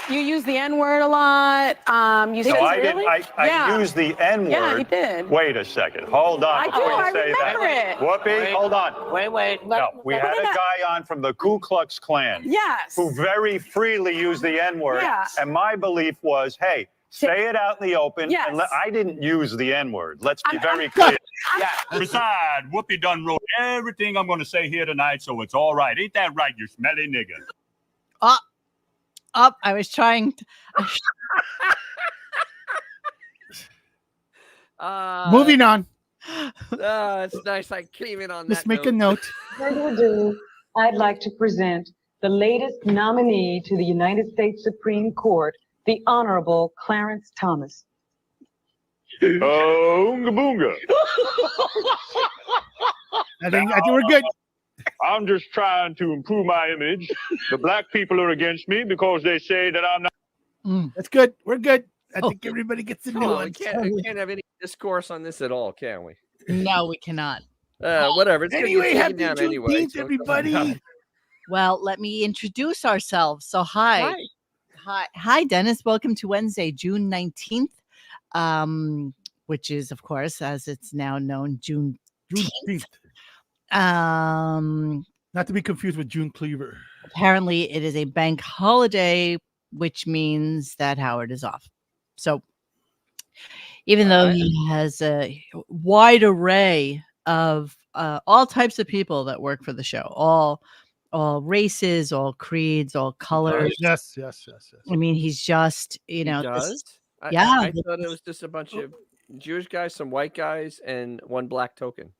You use the N-word a lot. You No, said I really? didn't. I used the N-word. Yeah, you did. Wait a second. Hold on I before do. you I say remember that. it. Whoopi, hold on. Wait. No, we had a guy on from the Ku Klux Klan. Yes. Who very freely used the N-word. Yeah. And my belief was, hey, say it out in the open. Yes. And I didn't use the N-word. Let's be very clear. Yeah. Besides, Whoopi done wrote everything I'm going to say here tonight, so it's all right. Ain't that right, you smelly nigga? I was trying to... Moving on. It's nice. I came in on Let's that make a note. Further ado, I'd like to present the latest nominee to the United States Supreme Court, the Honorable Clarence Thomas. Oonga boonga. I think we're good. I'm just trying to improve my image. The black people are against me because they say that I'm not. That's good. We're good. I think everybody gets the new We one. can't have any discourse on this at all, can we? No, we cannot. Whatever. It's Anyway, gonna happy get taken down anyway. Juneteenth, So everybody. Well, let me introduce ourselves. So, hi, Dennis. Welcome to Wednesday, June 19th, which is, of course, as it's now known, Juneteenth. Not to be confused with June Cleaver. Apparently, it is a bank holiday, which means that Howard is off. So, even though he has a wide array of all types of people that work for the show, all races, all creeds, all colors. Yes. I mean, he's just, he does. I thought it was just a bunch of Jewish guys, some white guys, and one black token.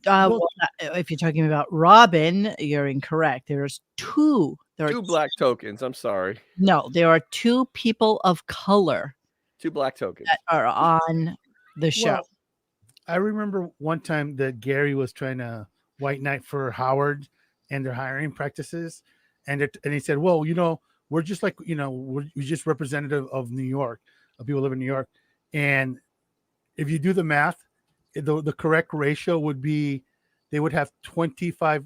If you're talking about Robin, you're incorrect. There's two. There Two are black tokens. I'm sorry. No, there are two people of color. Two black tokens that are on the show. Well, I remember one time that Gary was trying to white knight for Howard and their hiring practices, and he said, "Well, we're just like we're just representative of New York, of people who live in New York, and if you do the math, the correct ratio would be they would have 25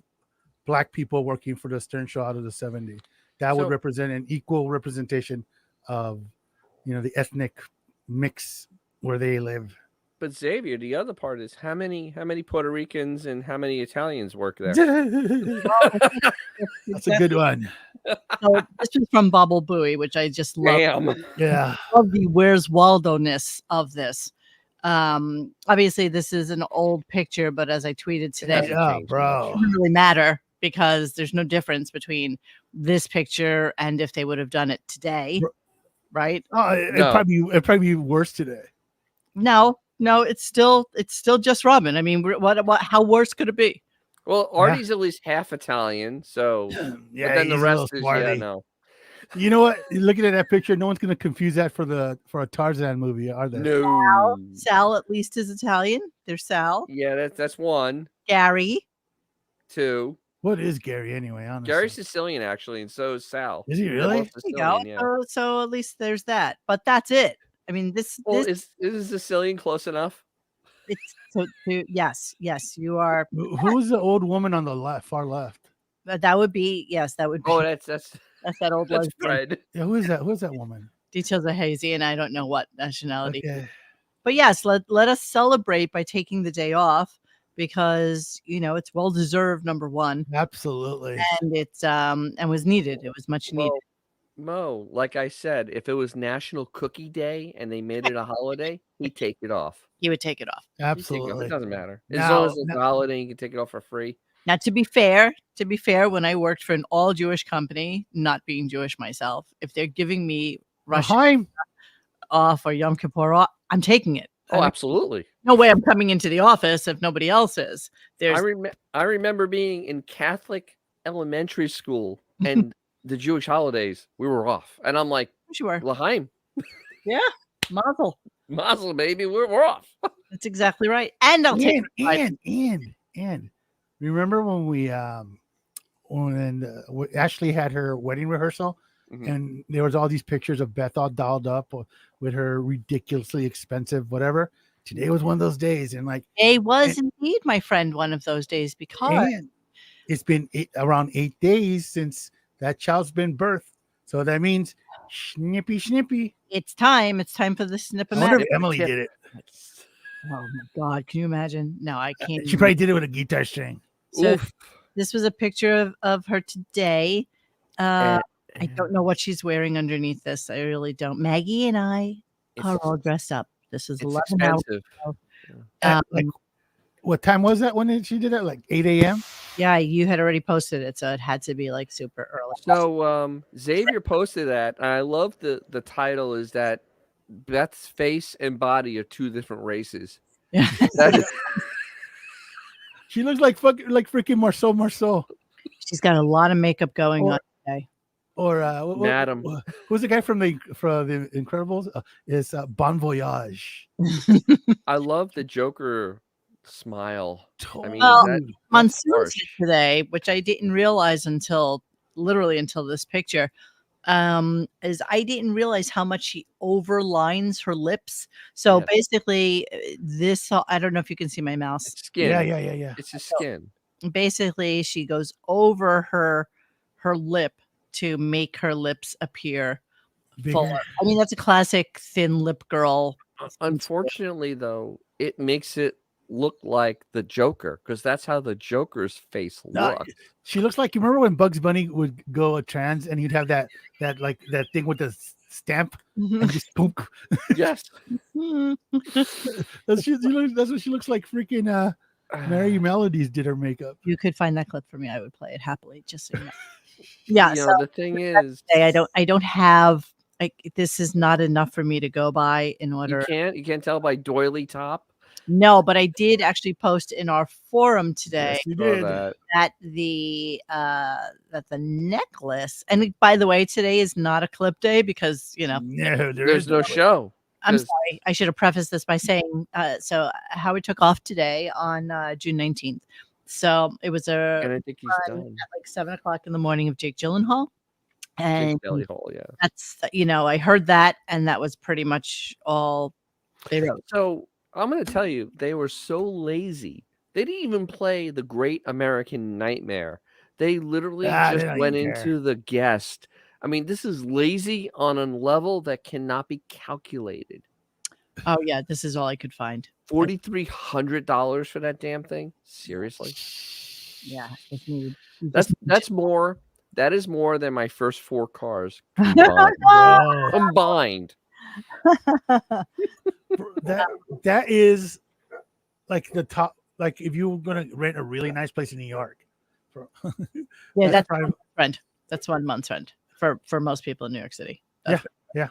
black people working for the Stern Show out of the 70. That would represent an equal representation of the ethnic mix where they live." But Xavier, the other part is how many Puerto Ricans and how many Italians work there? That's a good one. So this is from Bobble Booey, which I just love. Damn. Yeah. Love the Where's Waldo-ness of this. Obviously, this is an old picture, but as I tweeted today, bro, it doesn't really matter because there's no difference between this picture and if they would have done it today, right? Oh, it'd probably be worse today. No, it's still just Robin. I mean, what? How worse could it be? Well, Artie's at least half Italian, so yeah. But then the rest is no. You know what? Looking at that picture, no one's going to confuse that for a Tarzan movie, are they? No. Sal at least is Italian. There's Sal. Yeah, that's one. Gary. Two. What is Gary anyway? Honestly, Gary's Sicilian actually, and so is Sal. Is he really? There you go. Yeah. So at least there's that. But that's it. I mean, this is Sicilian close enough? It's yes, you are. Who's the old woman on the far left? That would be That would be. Oh, that's that old lesbian. Fred. Yeah, who is that? Who's that woman? Details are hazy, and I don't know what nationality. Okay. But yes, let us celebrate by taking the day off because it's well deserved. Number one, absolutely, and it's and was needed. It was much needed. Mo, like I said, if it was National Cookie Day and they made it a holiday, he'd take it off. He would take it off. Absolutely, it doesn't matter as long as it's a holiday. You can take it off for free. Now, to be fair, when I worked for an all Jewish company, not being Jewish myself, if they're giving me Rosh off or Yom Kippur off, I'm taking it. Oh, absolutely. No way I'm coming into the office if nobody else is. I remember being in Catholic elementary school and the Jewish holidays, we were off. And I'm like, sure. L'chaim. Yeah. Mazel. Mazel, baby. We're off. That's exactly right. And I'll take and remember when when Ashley had her wedding rehearsal and there was all these pictures of Beth all dolled up with her ridiculously expensive whatever. Today was one of those days, and it was indeed, my friend, one of those days because it's been around 8 days since that child's been birthed. So that means snippy, snippy. It's time. It's time for the snip I of wonder magic. if Emily did it. Oh my God. Can you imagine? No, I can't. She probably did it with a guitar string. So Oof. this was a picture of her today. I don't know what she's wearing underneath this. I really don't. Maggie and I are all dressed up. This is It's 11 hours expensive. ago. Like, what time was that when she did that? Like 8 a.m.? Yeah, you had already posted it, so it had to be like super early. So Xavier posted that, and I love the title is that Beth's face and body are two different races. Yeah. She looks like freaking Marceau. She's got a lot of makeup going on today. Or Madam. who's the guy from the Incredibles? It's Bon Voyage. I love the Joker smile. I mean, Well, that's Monsoon harsh. said today, which I didn't realize until this picture, is I didn't realize how much she overlines her lips. So Yes. basically, this I don't know if you can see my mouse. It's skin. Yeah. It's his skin. Basically, she goes over her lip to make her lips appear Bigger. fuller. I mean, that's a classic thin lip girl. Unfortunately, though, it makes it look like the Joker because that's how the Joker's face No, looks. she looks like, you remember when Bugs Bunny would go trans and he'd have that thing with the stamp and just boom. Yes. That's what she looks like. Freaking Mary Melodies did her makeup. You could find that clip for me. I would play it happily. Just so you know. Yeah. You So know, the thing is, I don't have. This is not enough for me to go by in order. you can't tell by doily top. No, but I did actually post in our forum today Yes, you Saw did. that. that the necklace, and by the way, today is not a clip day because No, There's no show. I'm 'Ause- sorry. I should have prefaced this by saying so Howard took off today on June 19th. So it was And a I think he's run done. at like 7:00 in the morning of Jake Gyllenhaal. And Jake Belly Hole, yeah. that's I heard that, and that was pretty much all they wrote. So I'm going to tell you, they were so lazy. They didn't even play The Great American Nightmare. They literally They just don't went even into The Guest. I mean, this is lazy on a level that cannot be calculated. Oh yeah, this is all I could find. $4,300 for that damn thing? Seriously? Yeah, if need. That's more. That is more than my first 4 cars Bro, combined. that is like the top. Like if you were gonna rent a really nice place in New York, Yeah, that's probably, 1 month's rent. That's 1 month's rent for most people in New York City. yeah.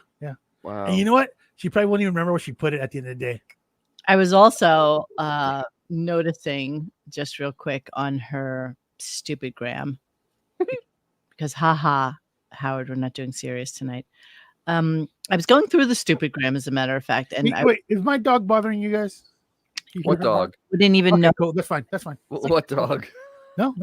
Wow. And you know what? She probably won't even remember where she put it at the end of the day. I was also noticing just real quick on her stupid gram because haha, Howard, we're not doing serious tonight. I was going through the stupid gram as a matter of fact, and Wait, is my dog bothering you guys? You What heard her bark? dog? we didn't even Okay, know. cool. That's fine. What dog? No.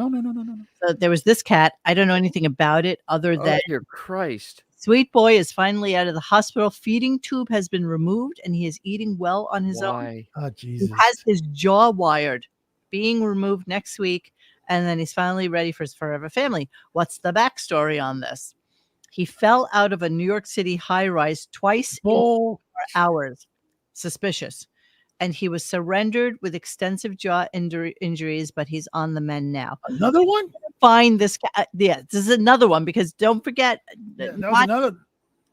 So there was this cat. I don't know anything about it other Oh, than dear Christ. Sweet Boy is finally out of the hospital. Feeding tube has been removed, and he is eating well on his own. Why? Oh He Jesus! has his jaw wired, being removed next week, and then he's finally ready for his forever family. What's the backstory on this? He fell out of a New York City high-rise twice in 4 hours. Suspicious. And he was surrendered with extensive jaw injuries, but he's on the mend now. Another one? Find this cat. Yeah, this is another one because don't forget. That was another.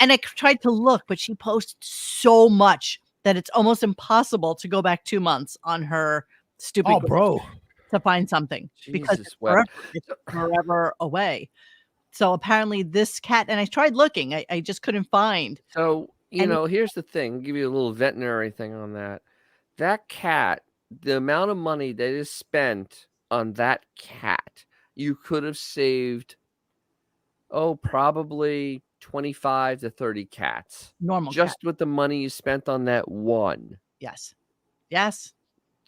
And I tried to look, but she posts so much that it's almost impossible to go back 2 months on her stupid Oh, bro. to find something because Jesus it's forever away. So apparently this cat, and I tried looking, I just couldn't find. So, And- here's the thing. I'll give you a little veterinary thing on that. That cat, the amount of money that is spent on that cat, you could have saved, probably 25 to 30 cats. Normal Just cat. with the money you spent on that one. Yes.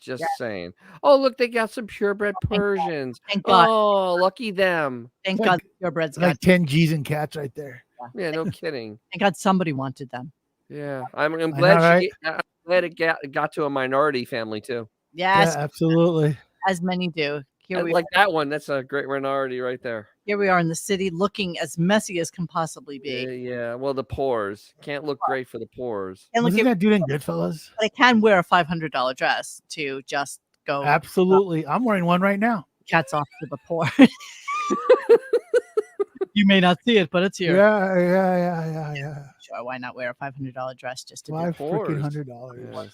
Just saying. Oh, look, they got some purebred Persians. Thank God. Oh, lucky them. Thank Like- God your bread's got. Like 10 G's and cats right there. Yeah, no kidding. Thank God somebody wanted them. Yeah, I'm know, glad right? I'm glad it got to a minority family too. Yes, Yeah, absolutely. as many do. here I we like that one. That's a great minority right there. here we are in the city, looking as messy as can possibly be. Yeah. Well, the pores can't look great for the pores. And look, Wasn't that dude in Goodfellas? I can wear a $500 dress to just go Absolutely. I'm wearing one right now. cats off to the poor. You may not see it, but it's here. Yeah. Sure, why not wear a $500 dress just to do $5 pores. freaking $100. Yes.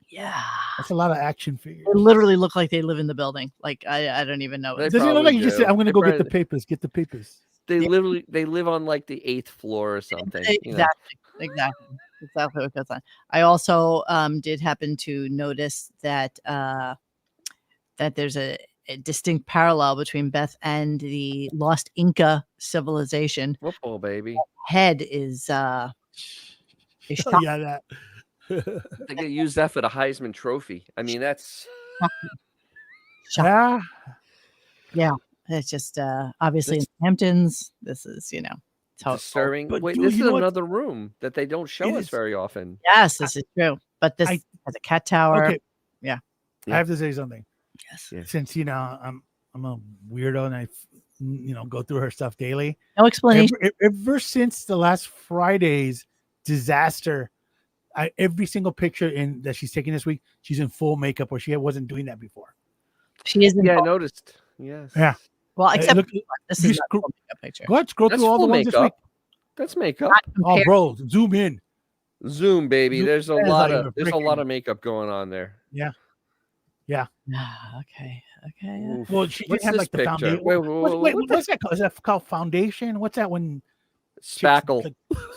Yeah. That's a lot of action figures. They literally look like they live in the building. Like I don't even know. They Doesn't it look probably like you just do. said, I'm going to They go get the probably- papers? Get the papers. They live on like the 8th floor or something. You know? Exactly what goes on. I also did happen to notice that that there's a distinct parallel between Beth and the lost Inca civilization. Football, baby. Head is Oh, shot. yeah, that. They could use that for the Heisman Trophy. I mean, that's Yeah. Yeah, it's just obviously in the Hamptons. This is total. disturbing. But Wait, dude, this you is know what? another room that they don't show It us is. very often. Yes, this is true. But this I- has a cat tower. Okay. Yeah. I have to say something. Yes. Yeah. Since I'm a weirdo and I go through her stuff daily. No explanation. Ever since the last Friday's disaster, every single picture that she's taking this week, she's in full makeup, where she wasn't doing that before. She isn't. Yeah, I noticed. Yes. Yeah. Well, except look, this you is not a screw- full makeup picture. Go ahead, scroll That's through all the full ones this week. makeup. That's makeup. Not Oh, compared- bro, zoom in. Zoom, baby. Zoom- There's a that is lot not of even there's a lot freaking- of makeup going on there. Okay. Yeah. Oof. Well, she What's didn't have this like the picture? foundation. Wait, What's that called? Is that called foundation? What's that when chicks, Spackle. like,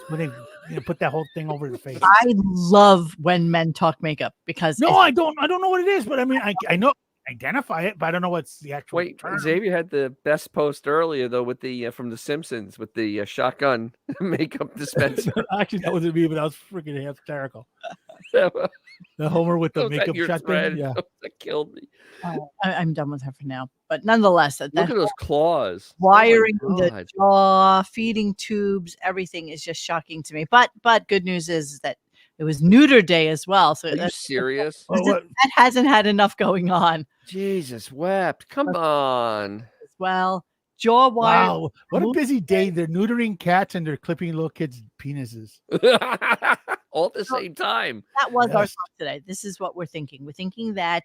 when they put that whole thing over the face? I love when men talk makeup because No, I don't know what it is, but I mean, I know identify it, but I don't know what's the actual Wait, term. Xavier had the best post earlier though with the from The Simpsons with the shotgun makeup dispenser. Actually, that wasn't me, but that was freaking hysterical. That The Homer with the was makeup your shot thread. thing. Yeah. That killed me. I'm done with her for now. But nonetheless, that Look at those claws. Oh my wiring the God. jaw, feeding tubes, everything is just shocking to me. But good news is that it was neuter day as well. So Are you that serious? What? hasn't had enough going on Jesus wept. Come on. as well. Jaw wire. Wow, what a busy day! They're neutering cats and they're clipping little kids' penises. All at the same time. That was our Yes. thought today. This is what we're thinking. We're thinking that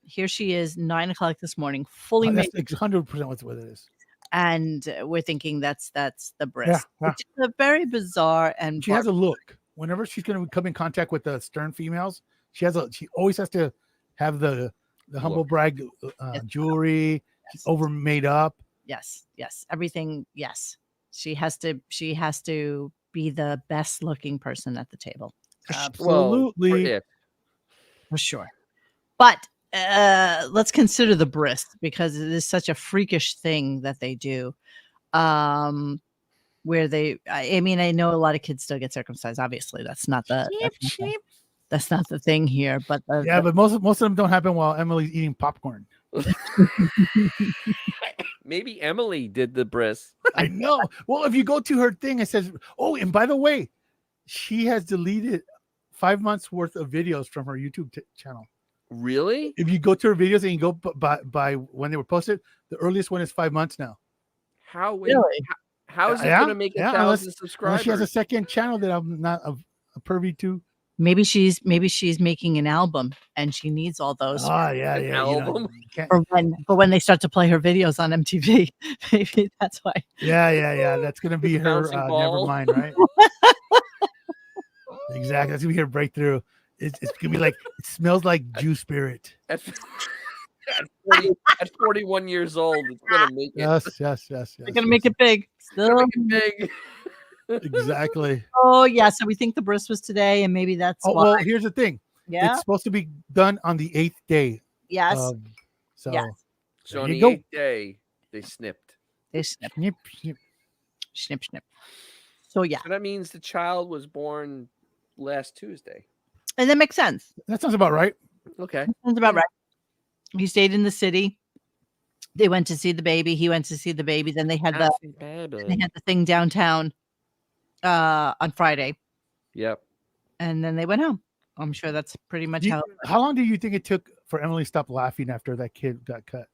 here she is, 9:00 this morning, fully made, That's 100% what it is. and we're thinking that's the breast. Yeah. Which is a very bizarre and She has a look. Whenever she's going to come in contact with the stern females, she always has to have the humble Look. brag jewelry. She's over made up. yes, everything. Yes, she has to be the best looking person at the table. Absolutely. Well, for it. For sure. But let's consider the bris because it is such a freakish thing that they do. Where I mean, I know a lot of kids still get circumcised. Obviously, that's not that's not the thing here. But Yeah, but most of them don't happen while Emily's eating popcorn. Maybe Emily did the bris. I know. Well, if you go to her thing, it says, "Oh, and by the way, she has deleted 5 months worth of videos from her YouTube channel." Really? If you go to her videos and you go by when they were posted, the earliest one is 5 months now. How Really? how is it Yeah, going to make yeah, 1,000 Unless subscribers? she has a second channel that I'm not a pervy to. maybe she's making an album and she needs all those Oh yeah, An yeah. You know, album? you can't- for when they start to play her videos on MTV. Maybe that's why. yeah. That's gonna be her. Bouncing Never ball. mind, right? Exactly. That's gonna be her breakthrough. It's gonna be like it smells like Jew spirit. At 41 years old, it's going to make it. Yes. They're gonna make it big. Still. Make it big. Exactly. Oh yeah. So we think the bris was today, and maybe that's Oh why. well, here's the thing. Yeah. It's supposed to be done on the 8th day. Yes. So Yes. So There on you the go. 8th day, they snipped. They snip, snip, snip. snip. So yeah, So that means the child was born last Tuesday. and that makes sense. That sounds about right. Okay. Sounds about right. He stayed in the city. They went to see the baby. He went to see the baby. Then they had the thing downtown on Friday, Yep. and then they went home. I'm sure that's pretty much how. How long do you think it took for Emily to stop laughing after that kid got cut?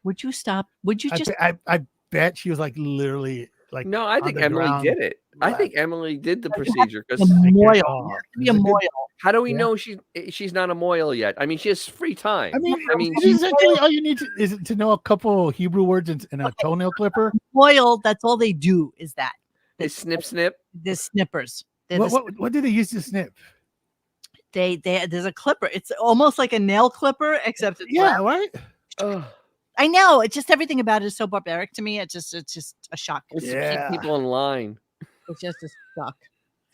Would you stop? Would you just? I bet she was like literally like. No, I on think the Emily ground. did it. I think Emily did the procedure because A moil. Oh, You have to be a is it good? moil. how do we Yeah. know she's not a moil yet? I mean, she has free time. I mean, she- essentially all you need is to know a couple Hebrew words and a toenail clipper. Moil. That's all they do is that. it's snip snip. The snippers. They're the What do they use to snip? they there's a clipper. It's almost like a nail clipper, except it's Yeah, round. right. Ugh. I know. It's just everything about it is so barbaric to me. It's just a shock. It's to Yeah. keep people in line. It's just a shock.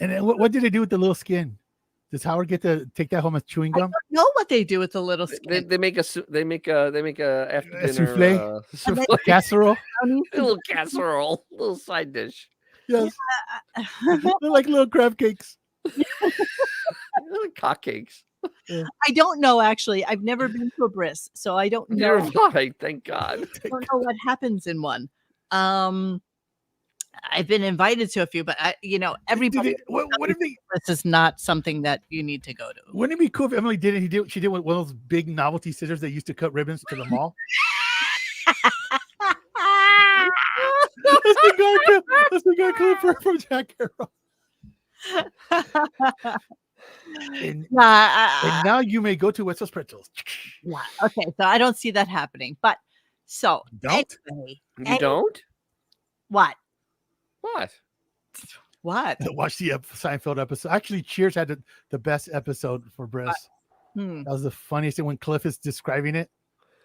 And then what did they do with the little skin? Does Howard get to take that home as chewing I gum? don't know what they do with the little skin. They make a after A dinner souffle? souffle. Casserole? a little casserole, little side dish, Yes. They're like little crab cakes. little cupcakes. I don't know actually. I've never been to a bris, so I don't know. You're right, thank God. I don't know what happens in one. I've been invited to a few, but everybody. What if they? This is not something that you need to go to. Wouldn't it be cool if Emily did it? She did one of those big novelty scissors they used to cut ribbons to the mall. That's the guy clipper from Jack Arrow. And now you may go to Wetzel's Pretzels. Yeah. Okay. So I don't see that happening. But so Don't? anyway, You don't? what? What? What? Watch the Seinfeld episode. Actually, Cheers had the best episode for Briss. Hmm. That was the funniest thing when Cliff is describing it.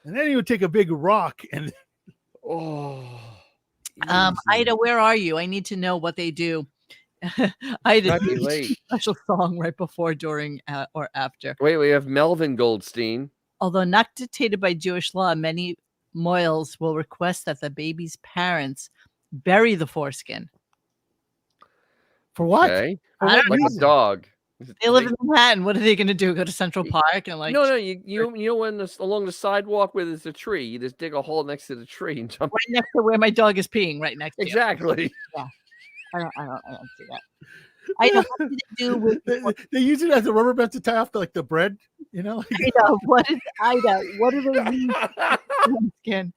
And then he would take a big rock and Oh. Ida, where are you? I need to know what they do. Ida, Might be do a late. special song right before, during, or after. Wait, we have Melvin Goldstein. Although not dictated by Jewish law, many moils will request that the baby's parents bury the foreskin. for what? Okay. For I what don't Like a reason? dog. They live in Manhattan. What are they going to do? Go to Central Park and No, you know when along the sidewalk where there's a tree, you just dig a hole next to the tree and jump. right next to where my dog is peeing, right next to you. Exactly. I don't see that. I know what do they do with They use it as a rubber band to tie off the bread. You know, Ida. What do they use with skin?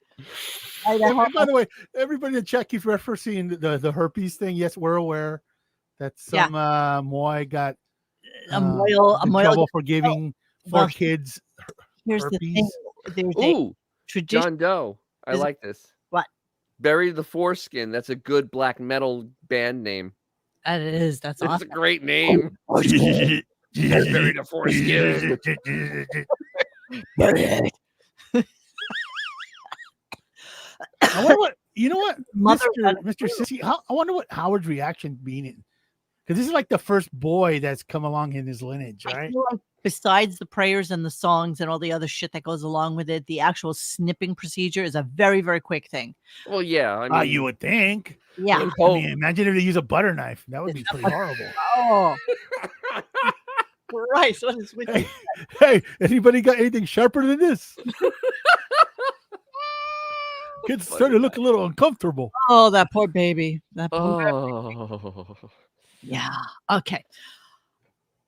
Ida, And by the way, everybody in the chat keeps referencing the herpes thing. Yes, we're aware that some Moy got a moil. in trouble for giving well, four kids Here's the thing. herpes. There's a Ooh, tradition. John Doe. I Is it- like this. What? Bury the Foreskin. That's a good black metal band name. That is. That's It's awesome. a great name. Bury the Foreskin. I wonder what Mother- Mr. Sissy. I wonder what Howard's reaction being, because this is like the first boy that's come along in his lineage, I right? feel like besides the prayers and the songs and all the other shit that goes along with it, the actual snipping procedure is a very, very quick thing. Well, yeah. I mean, You would think. Yeah. I mean, imagine if they use a butter knife. That would be pretty horrible. Oh. Christ, what is with you? Hey, anybody got anything sharper than this? Kids starting to look a little uncomfortable. Oh, that poor baby. That poor Oh. Yeah. Okay.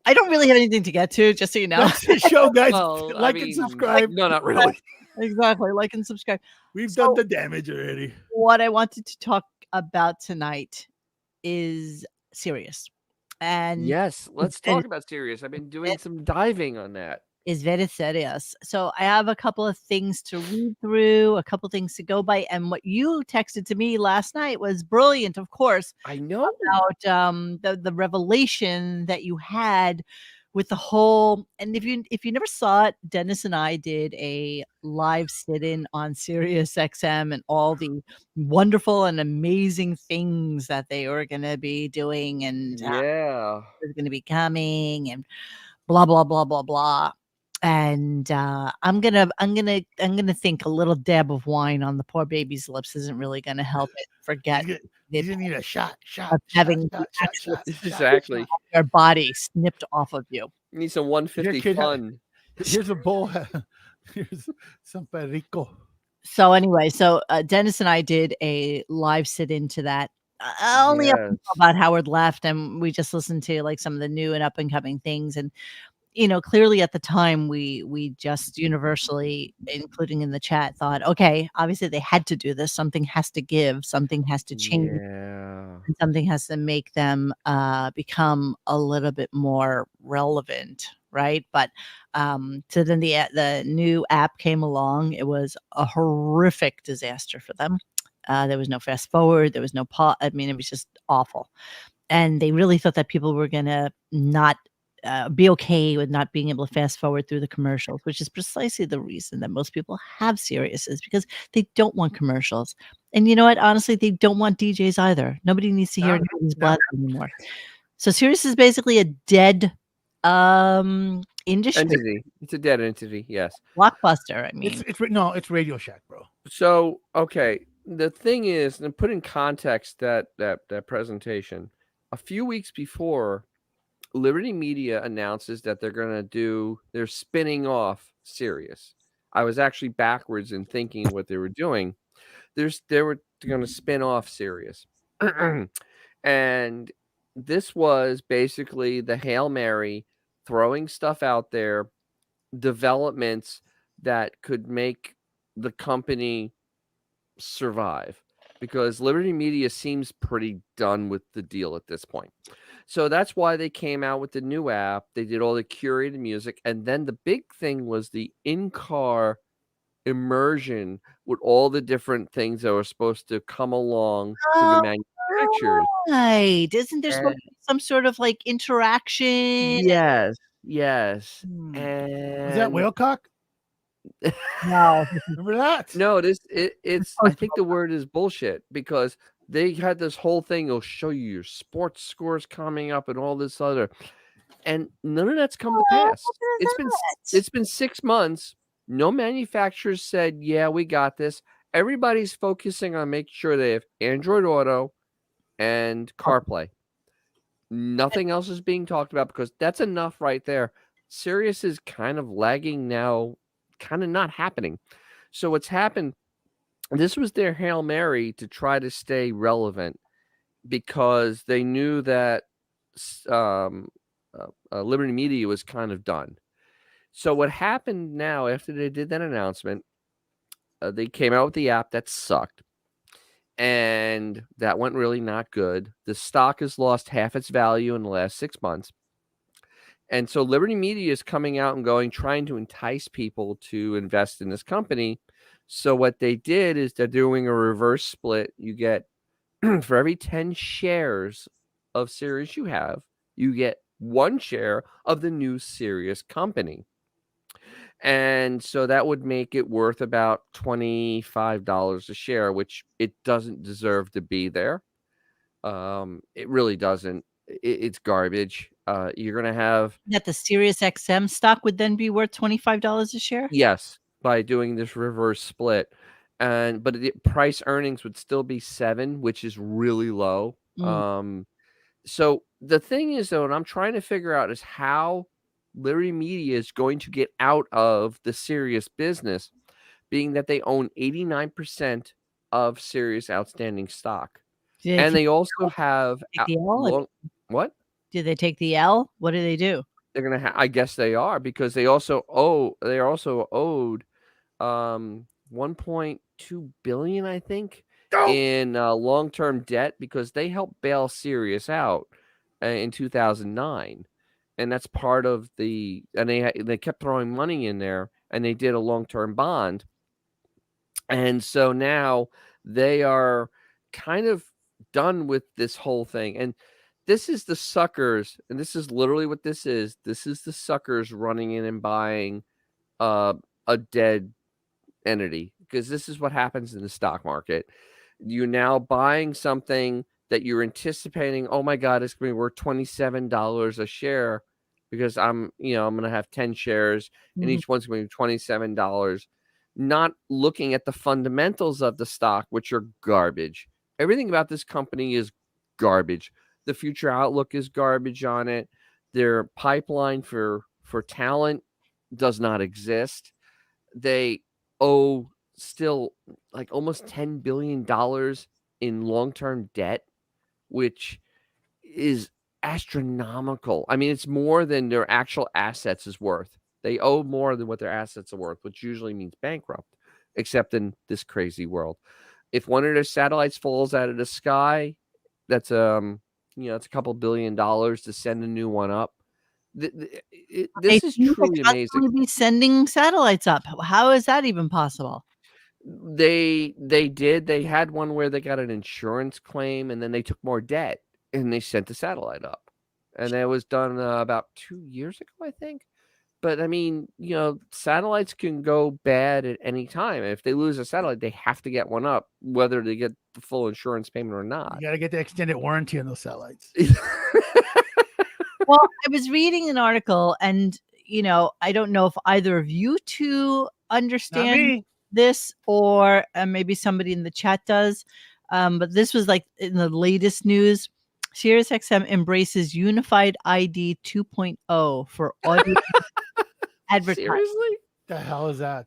I don't really have anything to get to, just so you know. That's the show, guys. Well, I like mean, and subscribe. No, not really. Exactly. Like and subscribe. We've So- done the damage already. What I wanted to talk about tonight is Sirius. And Yes, let's and- talk about Sirius. I've been doing some diving on that. is very serious. So I have a couple of things to read through, a couple things to go by. And what you texted to me last night was brilliant, of course, I know. about the revelation that you had with the whole. And if you never saw it, Dennis and I did a live sit-in on Sirius XM and all the wonderful and amazing things that they were going to be doing and Yeah. is going to be coming and blah blah blah blah blah. And I'm gonna think a little dab of wine on the poor baby's lips isn't really gonna help it forget You the need a shot. of having Exactly. your body snipped off of you. You need some 150 kid had- fun. Here's a bowl. Here's some perico. So anyway, Dennis and I did a live sit into that only up Yes. until about Howard left, and we just listened to like some of the new and up and coming things. And clearly at the time we just universally, including in the chat, thought, okay, obviously they had to do this. Something has to give, something has to change, Yeah. and something has to make them become a little bit more relevant, right? But so then the new app came along. It was a horrific disaster for them. There was no fast forward. There was no pause. I mean, it was just awful. And they really thought that people were gonna not be okay with not being able to fast forward through the commercials, which is precisely the reason that most people have Sirius, is because they don't want commercials. And you know what? Honestly, they don't want DJs either. Nobody needs to hear No, anybody's no. blood anymore. So Sirius is basically a dead industry Entity. It's a dead entity. Yes. blockbuster. I mean, It's Radio Shack, bro. So okay, the thing is, and put in context that presentation, a few weeks before, Liberty Media announces that they're spinning off Sirius. I was actually backwards in thinking what they were doing. They were going to spin off Sirius, and this was basically the Hail Mary, throwing stuff out there, developments that could make the company survive, because Liberty Media seems pretty done with the deal at this point. So that's why they came out with the new app. They did all the curated music, and then the big thing was the in-car immersion with all the different things that were supposed to come along to be oh, manufactured. right. Isn't there supposed And to be some sort of like interaction? yes, yes. Hmm. Was that And Whalecock? No. Remember that? no, it's I think the word is bullshit, because they had this whole thing. It'll show you your sports scores coming up and all this other, and none of that's come to pass. It's been 6 months. No manufacturers said, "Yeah, we got this." Everybody's focusing on making sure they have Android Auto and CarPlay. Nothing else is being talked about, because that's enough right there. Sirius is kind of lagging now, kind of not happening. So what's happened, this was their Hail Mary to try to stay relevant, because they knew that Liberty Media was kind of done. So what happened now, after they did that announcement, they came out with the app that sucked, and that went really not good. The stock has lost half its value in the last 6 months. And so Liberty Media is coming out and trying to entice people to invest in this company. So what they did is they're doing a reverse split. You get for every 10 shares of Sirius you get 1 share of the new Sirius company. And so that would make it worth about $25 a share, which it doesn't deserve to be there. It really doesn't. It's garbage. You're gonna have That the Sirius XM stock would then be worth $25 a share? yes, by doing this reverse split, but the price earnings would still be 7, which is really low. Mm. So the thing is, though, and I'm trying to figure out, is how Liberty Media is going to get out of the Sirius business, being that they own 89% of Sirius outstanding stock. Do they And take they also have the L? what? Do they take the L? What do they do? They're gonna I guess they are, because they also owed 1.2 billion, I think, in long-term debt, because they helped bail Sirius out in 2009. And that's part of they kept throwing money in there, and they did a long-term bond. And so now they are kind of done with this whole thing. And this is the suckers, and this is literally what this is. This is the suckers running in and buying a dead entity, because this is what happens in the stock market. You're now buying something that you're anticipating, oh my God, it's going to be worth $27 a share, because I'm going to have 10 shares and Mhm. each one's going to be $27. Not looking at the fundamentals of the stock, which are garbage. Everything about this company is garbage. The future outlook is garbage on it. Their pipeline for talent does not exist. They owe still like almost $10 billion in long-term debt. which is astronomical. I mean, it's more than their actual assets is worth. They owe more than what their assets are worth, which usually means bankrupt, except in this crazy world. If one of their satellites falls out of the sky, that's it's a couple $1 billion to send a new one up. This is They truly amazing. constantly be sending satellites up. How is that even possible? They had one where they got an insurance claim, and then they took more debt, and they sent the satellite up, and that was done about 2 years ago, I think. But I mean, satellites can go bad at any time. If they lose a satellite, they have to get one up, whether they get the full insurance payment or not. You got to get the extended warranty on those satellites. Well, I was reading an article, and I don't know if either of you two understand this, or maybe somebody in the chat does. But this was like in the latest news. SiriusXM embraces Unified ID 2.0 for audio advertising. Seriously? The hell is that?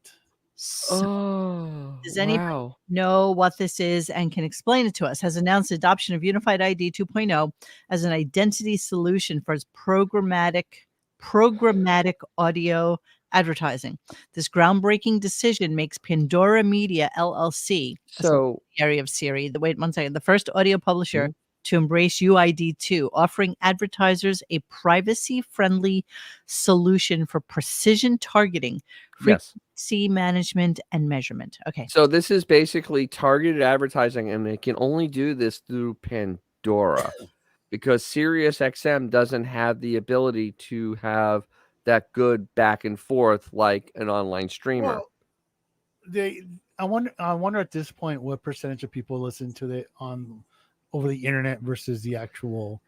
Oh, does anybody know what this is and can explain it to us? Has announced adoption of Unified ID 2.0 as an identity solution for its programmatic audio advertising. This groundbreaking decision makes Pandora Media LLC, so area of Siri, the first audio publisher to embrace UID2, offering advertisers a privacy-friendly solution for precision targeting, frequency management, and measurement. Okay. So this is basically targeted advertising, and they can only do this through Pandora because SiriusXM doesn't have the ability to have that good back and forth like an online streamer. Well, I wonder at this point what percentage of people listen to it over the internet versus the actual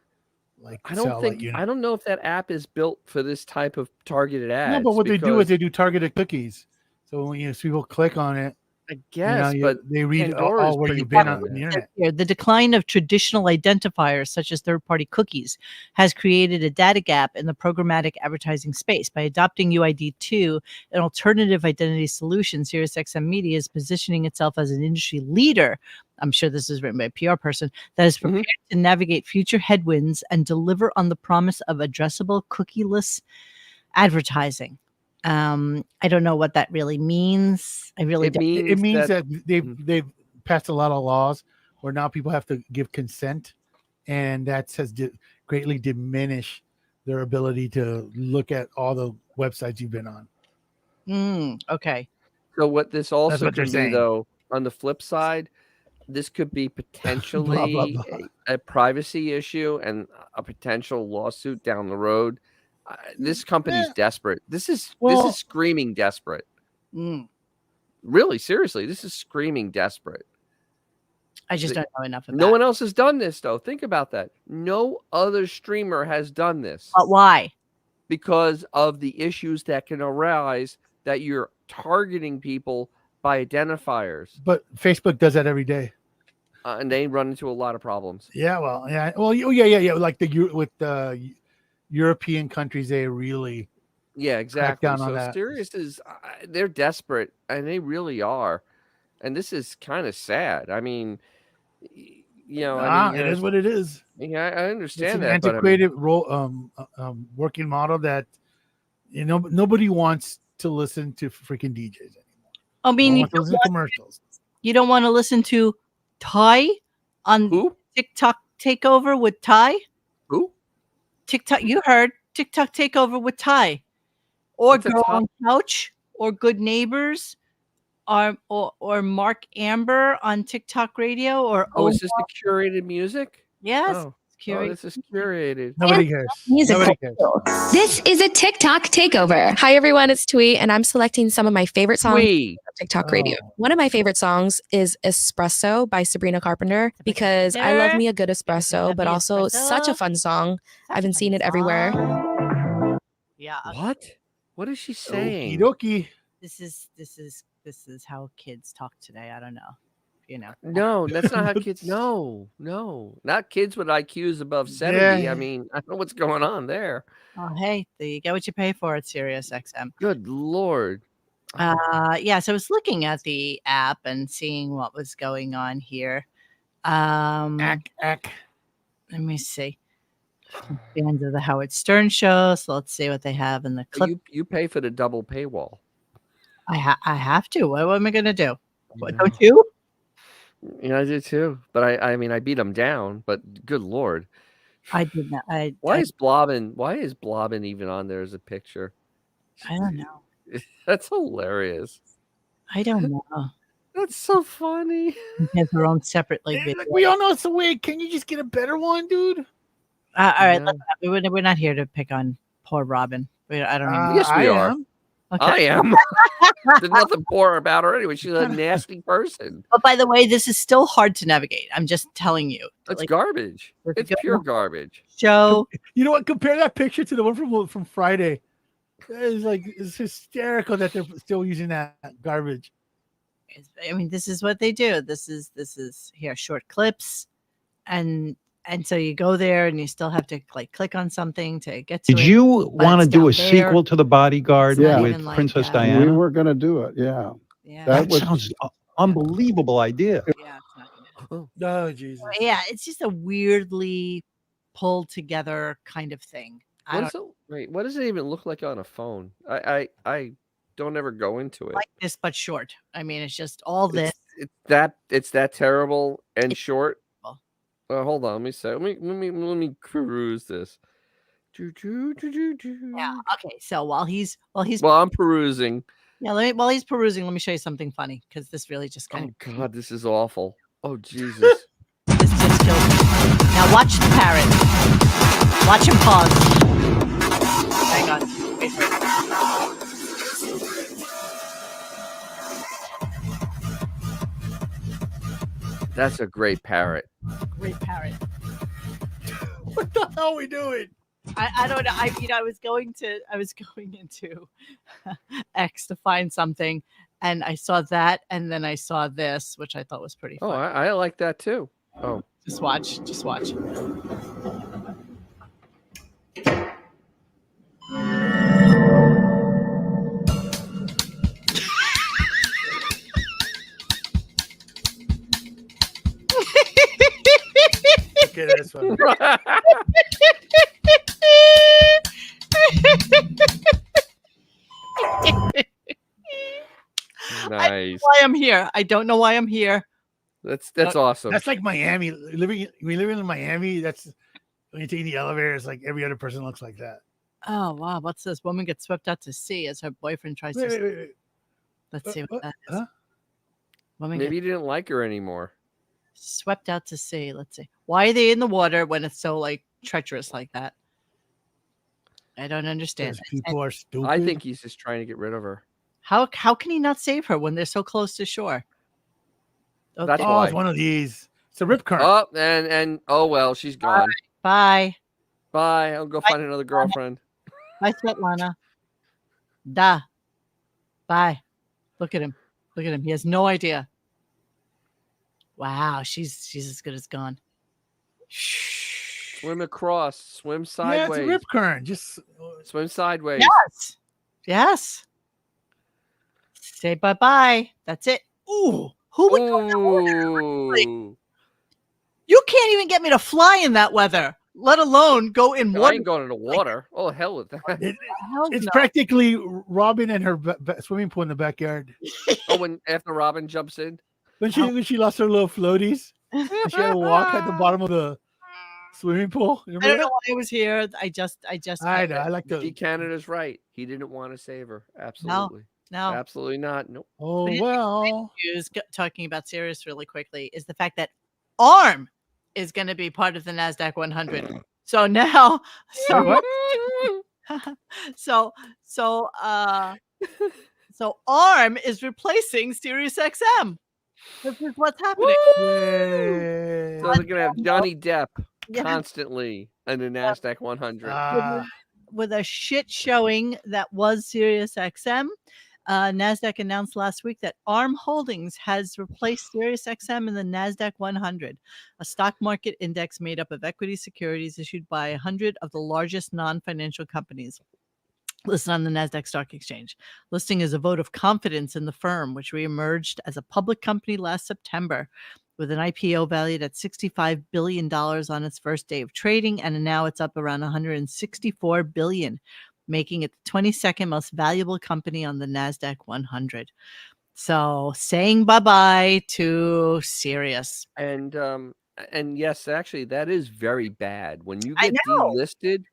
I don't know if that app is built for this type of targeted ads. No, but what they do is they do targeted cookies. So when people click on it, I guess, but they read Pandora's where pretty you've been big on the internet. The decline of traditional identifiers such as third-party cookies has created a data gap in the programmatic advertising space. By adopting UID2, an alternative identity solution, SiriusXM Media is positioning itself as an industry leader. I'm sure this is written by a PR person that is prepared to navigate future headwinds and deliver on the promise of addressable cookieless advertising. I don't know what that really means. I really don't. It means that they've passed a lot of laws where now people have to give consent, and that has greatly diminished their ability to look at all the websites you've been on. Okay. So what this also can be, though, on the flip side, this could be potentially blah, blah, blah. a privacy issue and a potential lawsuit down the road. This company's desperate. This is screaming desperate. Really, seriously, this is screaming desperate. I just don't know enough about it. No one else has done this, though. Think about that. No other streamer has done this. But why? Because of the issues that can arise that you're targeting people by identifiers. But Facebook does that every day. And they run into a lot of problems. Yeah, yeah. Like with the European countries, they really exactly. down on so that. Sirius is they're desperate, and they really are, and this is kind of sad. I mean, it is what it is. Yeah, I understand it's an that. Antiquated working model that nobody wants to listen to freaking DJs anymore. I mean, commercials. You don't want to listen to Ty on TikTok Takeover with Ty? Who? TikTok. You heard TikTok Takeover with Ty, or Girl on Couch, or Good Neighbors, or Mark Amber on TikTok Radio, or is this the curated music? Yes. This is curated. Nobody cares. Nobody cares. This is a TikTok takeover. Hi, everyone. It's Twee, and I'm selecting some of my favorite songs on TikTok Radio. One of my favorite songs is Espresso by Sabrina Carpenter, because I love me a good espresso, but also such a fun song. I've been seeing it everywhere. Yeah. What is she saying? Okie dokie. This is how kids talk today. I don't know. No, that's not how kids. No, not kids with IQs above 70. Yeah. I mean, I don't know what's going on there. Oh, hey, you get what you pay for at SiriusXM. Good Lord. So I was looking at the app and seeing what was going on here. Let me see. Fans of the Howard Stern show. So let's see what they have in the clip. You pay for the double paywall. I have to. What am I going to do? What, don't you? Yeah, I do too. But I mean, I beat them down. But good lord, I did not. why is Blobbin even on there as a picture? I don't know. That's hilarious. I don't know. That's so funny. He has her own separate like video. Like, we all know it's the way. Can you just get a better one, dude? All right, Yeah. we're not here to pick on poor Robin. I don't even. Yes, we are. am. Okay. I am. There's nothing poor about her anyway. She's a nasty person. But by the way, this is still hard to navigate. I'm just telling you. It's Like, garbage. It's It's good pure one. garbage. show. You know what? Compare that picture to the one from Friday. It's hysterical that they're still using that garbage. I mean, this is what they do. This is here short clips, and so you go there and you still have to like click on something to get to Did it. you but want to it's do down a there. sequel to The Bodyguard It's not with even like, Princess we We Diana? were going to do it. Yeah. Yeah, That was- sounds unbelievable idea. yeah, it's not gonna Oh Jesus! yeah, it's just a weirdly pulled together kind of thing. What does it even look like on a phone? I don't ever go into it. Like this, but short. I mean, it's just all this. It's that terrible and It's short. terrible. Hold on, let me say. Let me peruse this. Yeah. Okay. So while he's Well, I'm perusing. while he's perusing, let me show you something funny because this really just kind Oh God, this is awful. Oh Jesus. of this just killed me. Now watch the parrot. Watch him pause. Hang on. Wait for it. That's a great parrot. Great parrot. What the hell are we doing? I don't know. I was going into X to find something, and I saw that, and then I saw this, which I thought was pretty Oh, fun. I like that too. Oh, Just watch. Okay, that's fun. nice. Why I'm here? I don't know why I'm here. That's awesome. That's like Miami. Living in Miami. That's when you take the elevator. It's like every other person looks like that. Oh wow, what's this? Woman gets swept out to sea as her boyfriend tries to. Wait. Let's see what that is. Huh? Woman Maybe gets you didn't like her anymore. swept out to sea. Let's see. Why are they in the water when it's so like treacherous like that? I don't understand. Because people are stupid. I think he's just trying to get rid of her. How can he not save her when they're so close to shore? Okay. That's Oh, why. it's one of these. It's a rip current. Oh, and oh well, she's gone. Bye. Bye. I'll go find another girlfriend. Bye, Svetlana. Da. Bye. Look at him. Look at him. He has no idea. Wow, she's as good as gone. Swim across. Swim yeah, sideways. it's a rip current. Just Swim sideways. Yes. Yes. Say bye-bye. That's it. Ooh. Who would go in that water? Ooh. You can't even get me to fly in that weather, let alone go in I water. ain't going in the water. Oh hell with that. Hell it's no. practically Robin and her swimming pool in the backyard. Oh, when after Robin jumps in. When she lost her little floaties, and she had to walk at the bottom of the swimming pool. I don't know why I was here. I just I know. I like See, the. Canada's right. He didn't want to save her. Absolutely. No. Absolutely not. Nope. Oh But well. News, talking about Sirius really quickly, is the fact that ARM is going to be part of the NASDAQ 100. So now, so ARM is replacing Sirius XM. This is what's happening. Yay. So they're gonna have Johnny Depp Yeah. constantly in the NASDAQ 100. With a shit showing that was Sirius XM. NASDAQ announced last week that ARM Holdings has replaced Sirius XM in the NASDAQ 100, a stock market index made up of equity securities issued by 100 of the largest non-financial companies listed on the NASDAQ Stock Exchange. Listing is a vote of confidence in the firm, which reemerged as a public company last September. with an IPO valued at $65 billion on its first day of trading, and now it's up around $164 billion, making it the 22nd most valuable company on the NASDAQ 100. So saying bye-bye to Sirius. And yes, actually, that is very bad. When you I get know. delisted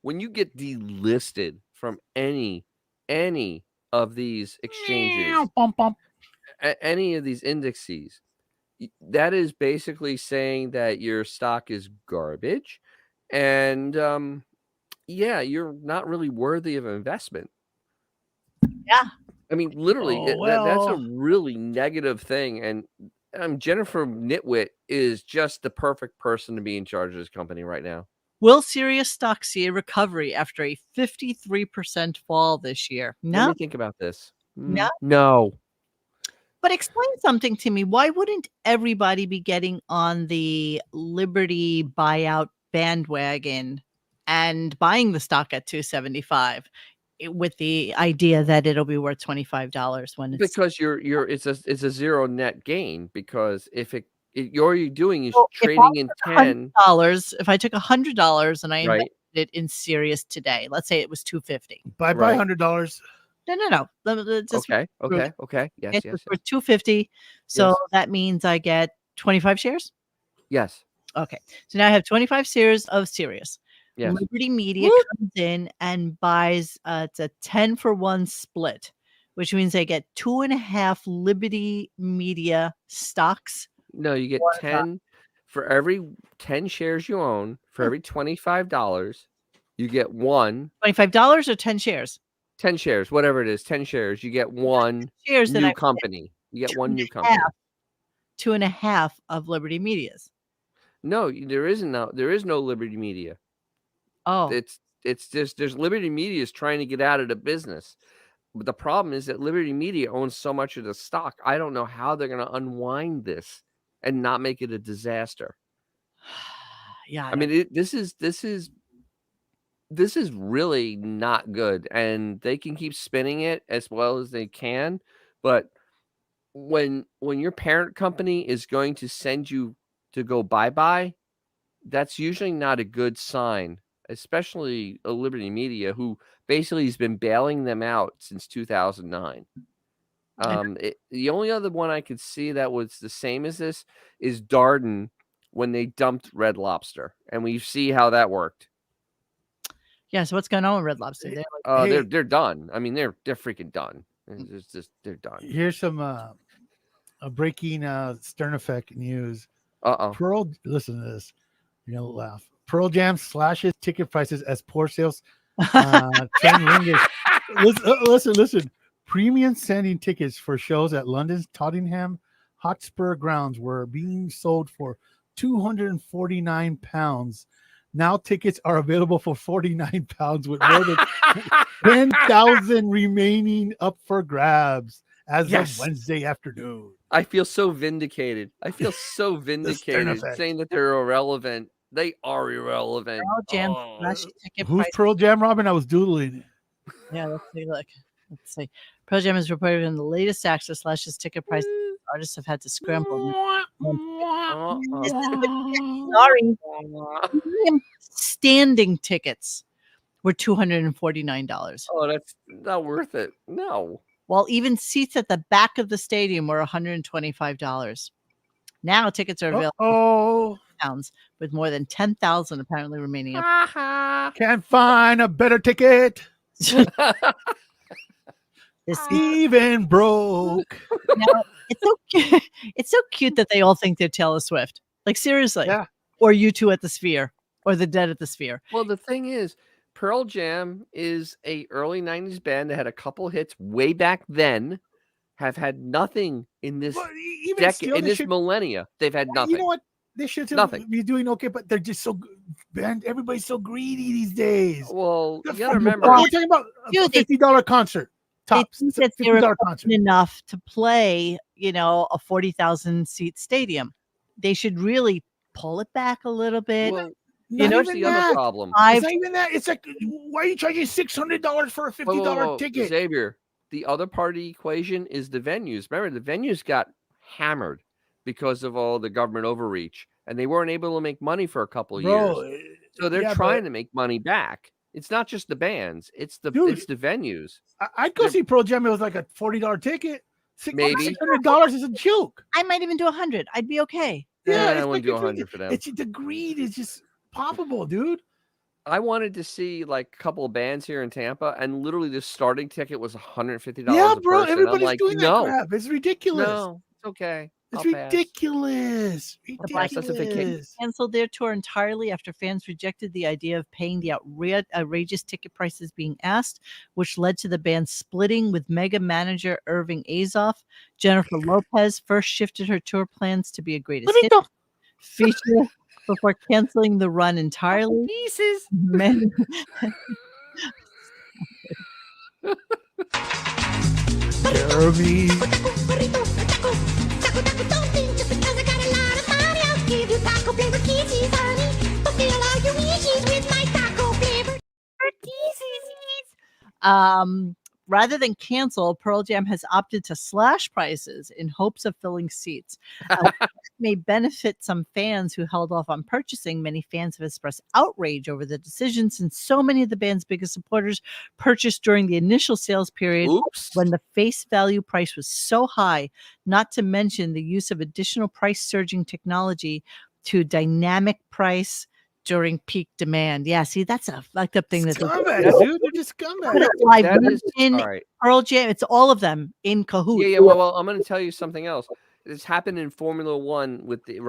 from any of these exchanges, Bump, bump. any of these indices, that is basically saying that your stock is garbage, and yeah, you're not really worthy of investment. Yeah. I mean, literally, Oh, that's a well. really negative thing. And Jennifer Nitwit is just the perfect person to be in charge of this company right now. Will Sirius stock see a recovery after a 53% fall this year? Let No. me think about this. No. No. But explain something to me. Why wouldn't everybody be getting on the Liberty buyout bandwagon and buying the stock at $275 with the idea that it'll be worth $25 when it's Because it's a zero net gain, because if all you're doing is So trading in 10, if I took $100 and I right? invested it in Sirius today, let's say it was $250. Bye Right. $100. No. Just Okay. Yes. it's Yes. worth $250. So Yes. that means I get 25 shares. Yes. Okay. So now I have 25 shares of Sirius. Yes. Liberty Media comes in and buys it's a 10-for-1 split, which means I get 2.5 Liberty Media stocks. No, you get 10 for every 10 shares you own. For every $25, you get one. $25 or 10 shares? 10 shares, whatever it is, 10 shares. You get one Shares that new I company. You get one new company. 2.5 of Liberty Media's. No, there is no Liberty Media. Oh, It's just there's Liberty Media is trying to get out of the business. But the problem is that Liberty Media owns so much of the stock. I don't know how they're going to unwind this and not make it a disaster. yeah. I mean, this is really not good, and they can keep spinning it as well as they can, but when your parent company is going to send you to go bye-bye, that's usually not a good sign, especially a Liberty Media, who basically has been bailing them out since 2009. The only other one I could see that was the same as this is Darden when they dumped Red Lobster, and we see how that worked. Yeah, so what's going on with Red Lobster? They're They're done. I mean, they're freaking done. It's just they're done. Here's some a breaking Stern Effect news. Uh-oh. Listen to this. You're gonna laugh. Pearl Jam slashes ticket prices as poor sales trend lingers. Listen. Premium sending tickets for shows at London's Tottenham Hotspur grounds were being sold for £249. Now tickets are available for £49 with more than 10,000 remaining up for grabs as of Wednesday afternoon. I feel so vindicated. Saying that they're irrelevant. They are irrelevant. Pearl Jam slashes ticket Who's prices. Pearl Jam, Robin? I was doodling. Yeah, let's see. Look. Let's see. Pearl Jam is reported in the latest acts that slashes ticket prices. Artists have had to scramble. Sorry. Standing tickets were $249. Oh, that's not worth it. No. While even seats at the back of the stadium were $125. Now tickets are available pounds with more than 10,000 apparently remaining up. Can't find a better ticket. Even broke. Now, it's so cute that they all think they're Taylor Swift. Like, seriously. Yeah. Or U2 at the Sphere. Or the Dead at the Sphere. Well, the thing is, Pearl Jam is a early 90s band that had a couple hits way back then, have had nothing in this decade, in this millennia. They've had nothing. You know what? They should be doing okay, but they're just so band. Everybody's so greedy these days. Well, you gotta remember. We're talking about a $50 concert. Tops. They think that they're enough to play, a 40,000 seat stadium. They should really pull it back a little bit. Well, here's the other problem. It's not even that. It's like, why are you charging $600 for a $50 ticket? Xavier, the other part of the equation is the venues. Remember, the venues got hammered because of all the government overreach, and they weren't able to make money for a couple of Bro, years. So they're yeah, trying but- to make money back. It's not just the bands; it's the Dude, venues. I'd go see Pearl Jam. It was like a $40 ticket. Maybe. $600 is a joke. I might even do 100. I'd be okay. Yeah, I it's wouldn't like do 100 for them. It's the greed is just palpable, dude. I wanted to see like a couple of bands here in Tampa, and literally the starting ticket was $150. Yeah, a bro. person. Everybody's I'm like, doing no, that crap. It's ridiculous. no, it's okay. It's I'll pass. ridiculous. Black Sabbath Ridiculous. Canceled their tour entirely after fans rejected the idea of paying the outrageous ticket prices being asked, which led to the band splitting, with mega manager Irving Azoff. Jennifer Lopez first shifted her tour plans to be a greatest hit feature before canceling the run entirely. Pieces. Many- Jeremy. Rather than cancel, Pearl Jam has opted to slash prices in hopes of filling seats. May benefit some fans who held off on purchasing. Many fans have expressed outrage over the decision, since so many of the band's biggest supporters purchased during the initial sales period when the face value price was so high, not to mention the use of additional price surging technology to dynamic price during peak demand. Yeah, see, that's a fucked up thing. Scumbags, dude. They're just scumbags. Live That is in all right. Pearl Jam. It's all of them in cahoots. Yeah. Well, I'm going to tell you something else. It's happened in Formula One with the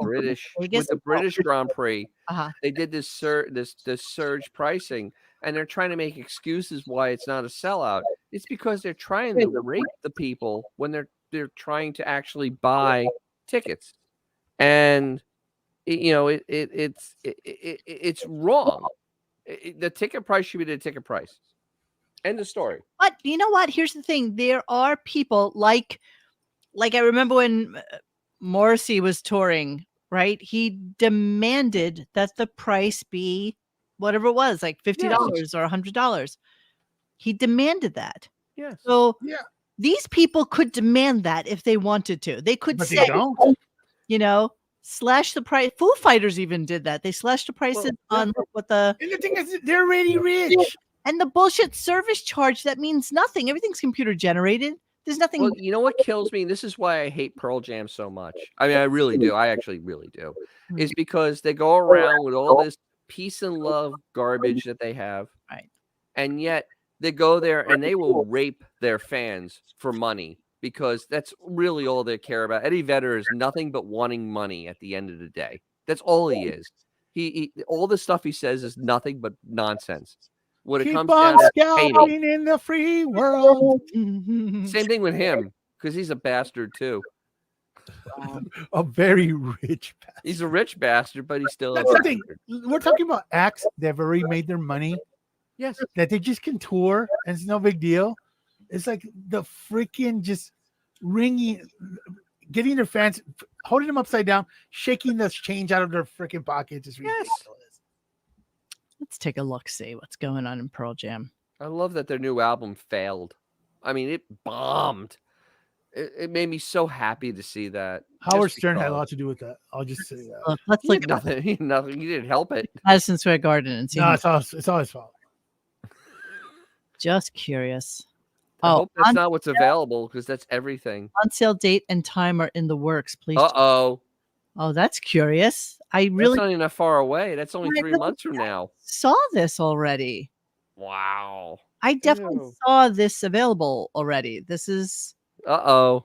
British Vegas? British Grand Prix. Uh-huh. They did this surge pricing, and they're trying to make excuses why it's not a sellout. It's because they're trying to rape the people when they're trying to actually buy tickets, and it's wrong. The ticket price should be the ticket price. End of story. But you know what? Here's the thing. There are people like I remember when Morrissey was touring, right? He demanded that the price be whatever it was, like $50 or $100. He demanded that. Yes. So Yeah. these people could demand that if they wanted to. They could But say, they don't. slash the price. Foo Fighters even did that. They slashed the prices on what the And the thing is, they're already rich. and the bullshit service charge that means nothing. Everything's computer generated. There's nothing. Well, you know what kills me? This is why I hate Pearl Jam so much. I mean, I really do. I actually really do. Is because they go around with all this peace and love garbage that they have. Right. And yet they go there and they will rape their fans for money, because that's really all they care about. Eddie Vedder is nothing but wanting money at the end of the day. That's all he is. He all the stuff he says is nothing but nonsense. When it Keep comes on down to hating. scouting in the free world. Same thing with him, because he's a bastard too. A very rich bastard. He's a rich bastard, but he's still That's a the thing. bastard. We're talking about acts that have already made their money, Yes. that they just can tour and it's no big deal. It's like the freaking just ringing, getting their fans, holding them upside down, shaking the change out of their freaking pockets. Is ridiculous. Let's take a look, see what's going on in Pearl Jam. I love that their new album failed. I mean, it bombed. It made me so happy to see that. Howard Just Stern had a because. lot to do with that. I'll just say that. Look, let's He look did at nothing. Nothing. You didn't help it. Madison Square Garden and see. No, who- it's all his fault. Just curious. I hope that's on, not what's available, because that's everything. on sale date and time are in the works. Please. Uh-oh. Oh, that's curious. I That's really not even that far away. That's only I 3 really months from now. saw this already. Wow. I definitely Ew. saw this available already. This is Uh-oh.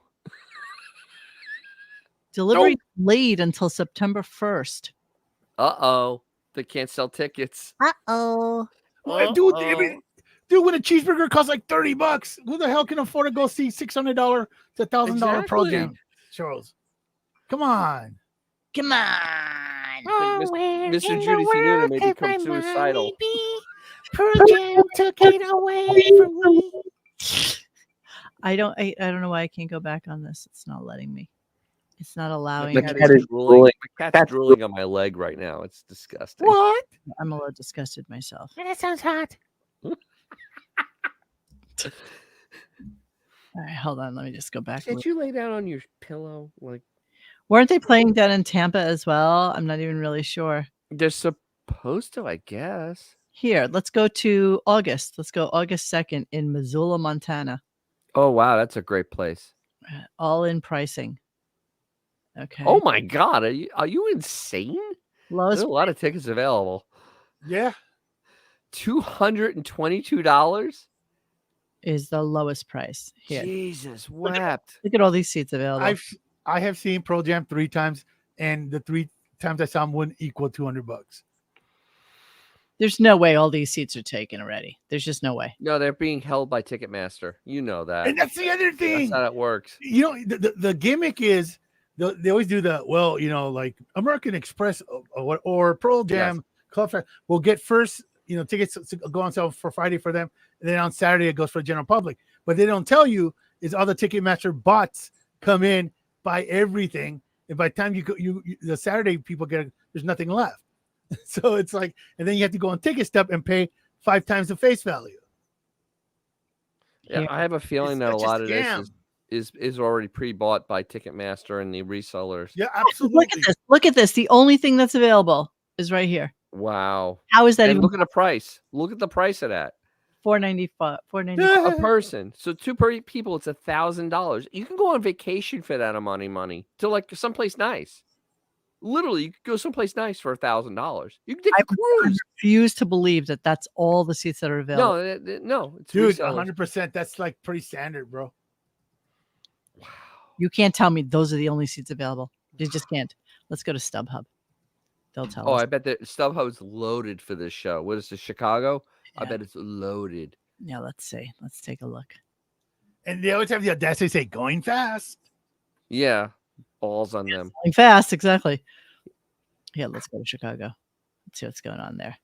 delivery delayed until September 1st. Uh-oh. They can't sell tickets. Uh-oh. Well, dude, when a cheeseburger costs like $30, who the hell can afford to go see $600 to $1,000 Pearl Jam shows? Come on. Come on. Mr. Judy Finuna may become suicidal. Pearl Jam took it away from me. I don't know why I can't go back on this. It's not letting me. It's not allowing. My me. cat is drooling. My cat's drooling on my leg right now. It's disgusting. What? I'm a little disgusted myself. That sounds hot. All right, hold on. Let me just go back. Did you lay down on your pillow? Like, Weren't they playing down in Tampa as well? I'm not even really sure. They're supposed to, I guess. Here, let's go to August. Let's go August 2nd in Missoula, Montana. Oh wow, that's a great place. All in pricing. Okay. Oh my God, are you insane? Lowest There's a lot of tickets available. Yeah. $222. is the lowest price here. Jesus wept. Look at all these seats available. I have seen Pearl Jam 3 times, and the 3 times I saw them wouldn't equal $200. There's no way all these seats are taken already. There's just no way. No, they're being held by Ticketmaster. You know that. And that's the other thing. That's how it works. You know, the gimmick is they always do the, well, you know, like American Express or Pearl Jam Club will get first, you know, tickets to go on sale for Friday for them. And then on Saturday, it goes for the general public. But they don't tell you is all the Ticketmaster bots come in, buy everything. And by the time you the Saturday people there's nothing left. So it's like, and then you have to go on Ticket Stub and pay 5 times the face value. Yeah, I have a feeling that a such a lot of scam. this is already pre-bought by Ticketmaster and the resellers. Yeah, absolutely. Look at this. Look at this. The only thing that's available is right here. Wow. How is that And even look at the price. Look at the price of that. $495? $495. A person. So 2 people, it's $1,000. You can go on vacation for that amount of money to like someplace nice. Literally, you could go someplace nice for $1,000. You can take a cruise. Refuse to believe that that's all the seats that are available. No, it's Dude, resellers. 100%. That's like pretty standard, bro. Wow. You can't tell me those are the only seats available. You just can't. Let's go to StubHub. They'll tell Oh, us. I bet that StubHub's loaded for this show. What is this, Chicago? I Yeah. bet it's loaded. Yeah, let's see. Let's take a look. And they always have the audacity to say going fast. Yeah, balls on them. Going fast, exactly. Yeah, let's go to Chicago. Let's see what's going on there.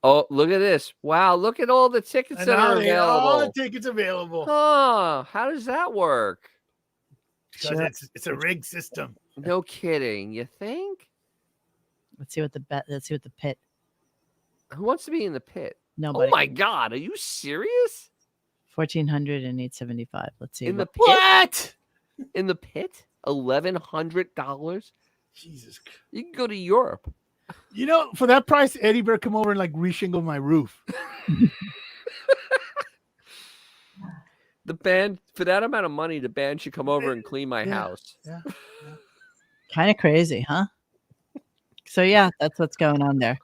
Oh, look at this. Wow, look at all the tickets And that now are they have all the available. tickets available. Huh, how does that work? Because Sure. it's a rigged system. No kidding. You think? Let's see what the pit. Who wants to be in the pit? Nobody. Oh my God, are you serious? 1,400 and 875. Let's see. In the pit? What? In the pit? $1,100? Jesus. You can go to Europe. You know, for that price, Eddie better come over and like reshingle my roof. The band, for that amount of money, the band should come over and clean my house. Yeah. Kind of crazy, huh? So yeah, that's what's going on there.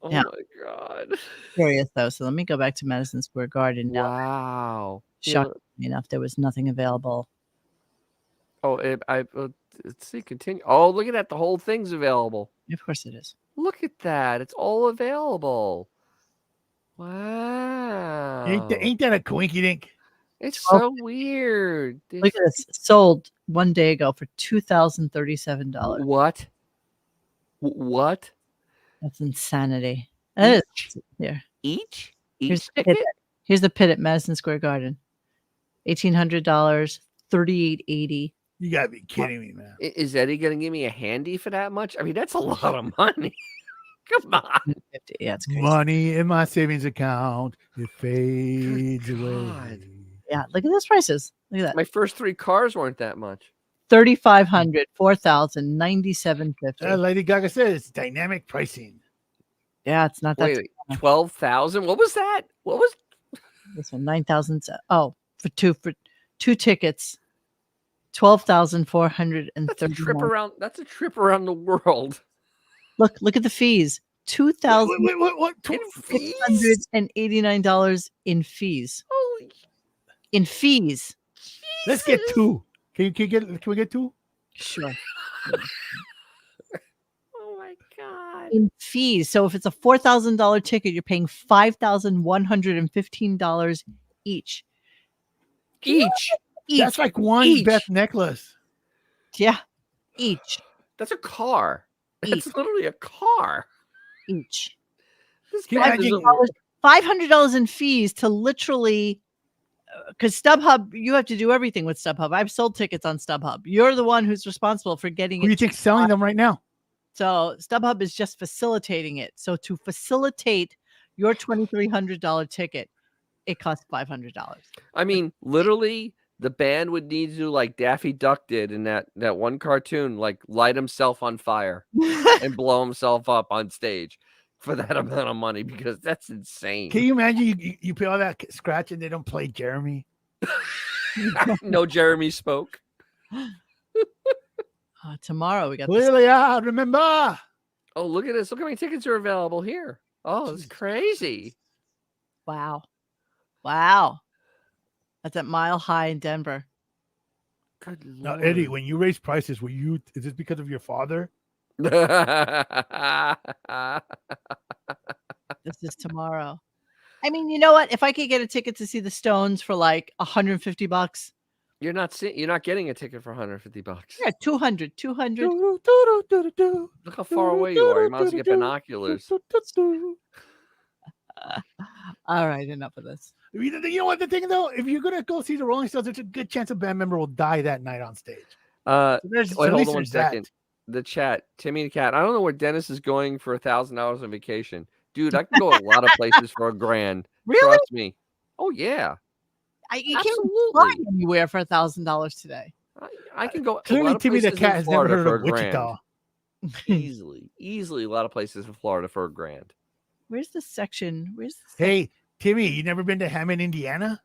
Oh Yeah. my God. Curious though. So let me go back to Madison Square Garden now. Wow. Yeah, Shockingly enough, there was nothing available. oh, let's see, continue. Oh, look at that. The whole thing's available. Of course it is. Look at that. It's all available. Wow. Ain't that a coinky dink? It's so weird. Look at this. Sold one day ago for $2,037. What? What? That's insanity. That is here. Each Here's the ticket? pit. Here's the pit at Madison Square Garden. $1,800, $3,880. You gotta be kidding me, man. Is Eddie going to give me a handy for that much? I mean, that's a lot of money. Come on. Yeah, it's crazy. Money in my savings account, it fades away. God. Yeah, look at those prices. Look at that. My first 3 cars weren't that much. $3,500, $4,000, $97.50. Lady Gaga said it's dynamic pricing. Yeah, it's not that. Wait, 12,000? What was that? What was This one 9,000. Oh, for two tickets, 12,430. that's a trip around? That's a trip around the world. Look at the fees. What? In fees? $689 in fees. Holy In fees. Let's get Jesus. 2. Can we get 2? Sure. Oh my God. In fees. So if it's a $4,000 ticket, you're paying $5,115 each. Each. That's like one Each. Beth necklace. Yeah. Each. That's a car. That's Each. literally a car. Each. This Can you band is imagine- $500 in fees to literally, because StubHub, you have to do everything with StubHub. I've sold tickets on StubHub. You're the one who's responsible for getting Who do you it. think selling them right now? So StubHub is just facilitating it. So to facilitate your $2,300 ticket, it costs $500. I mean, literally, The band would need to do like Daffy Duck did in that one cartoon, like light himself on fire and blow himself up on stage for that amount of money, because that's insane. Can you imagine you pay all that scratch and they don't play Jeremy? No Jeremy spoke. Tomorrow we got Clearly, I remember. Oh, look at this. Look how many tickets are available here. Oh, it's crazy. Wow. Wow. That's at Mile High in Denver. Good Now, Lord. Eddie, when you raise prices, is this because of your father? This is tomorrow. I mean, you know what? If I could get a ticket to see the Stones for like $150. You're not getting a ticket for $150. Yeah, 200. Look how far away you are. You might as well get binoculars. All right, enough of this. You know what the thing though? If you're gonna go see the Rolling Stones, there's a good chance a band member will die that night on stage. Wait, at hold least on one there's that. second. The chat, Timmy the Cat. I don't know where Dennis is going for $1,000 on vacation. Dude, I can go a lot of places for $1,000. Really? Trust me. Oh, yeah. You can't Absolutely. fly anywhere for $1,000 today. I can go a Clearly, lot of Timmy the places in Cat has never Florida heard for of $1,000. Wichita. Easily a lot of places in Florida for $1,000. Where's the section? Hey, Timmy, you never been to Hammond, Indiana?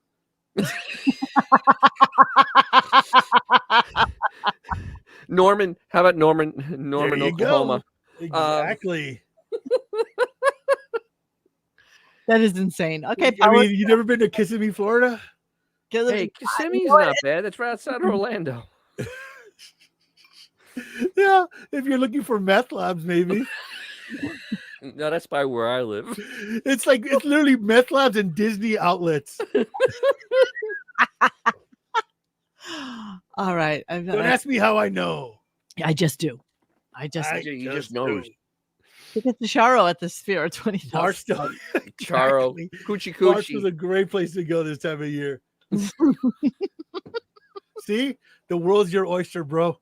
Norman, how about Norman, There you Oklahoma? go. Exactly. That is insane. Okay, I mean, you never been to Kissimmee, Florida? Hey, Kissimmee's not bad. That's right outside Orlando. Yeah, if you're looking for meth labs, maybe. No, that's by where I live. It's literally meth labs and Disney outlets. All right. Don't ask me how I know. I just do. You just knows. Tickets to Charo at the Sphere are $20,000. Barstow. Charo, Coochie Barstow's Coochie. a great place to go this time of year. See, the world's your oyster, bro.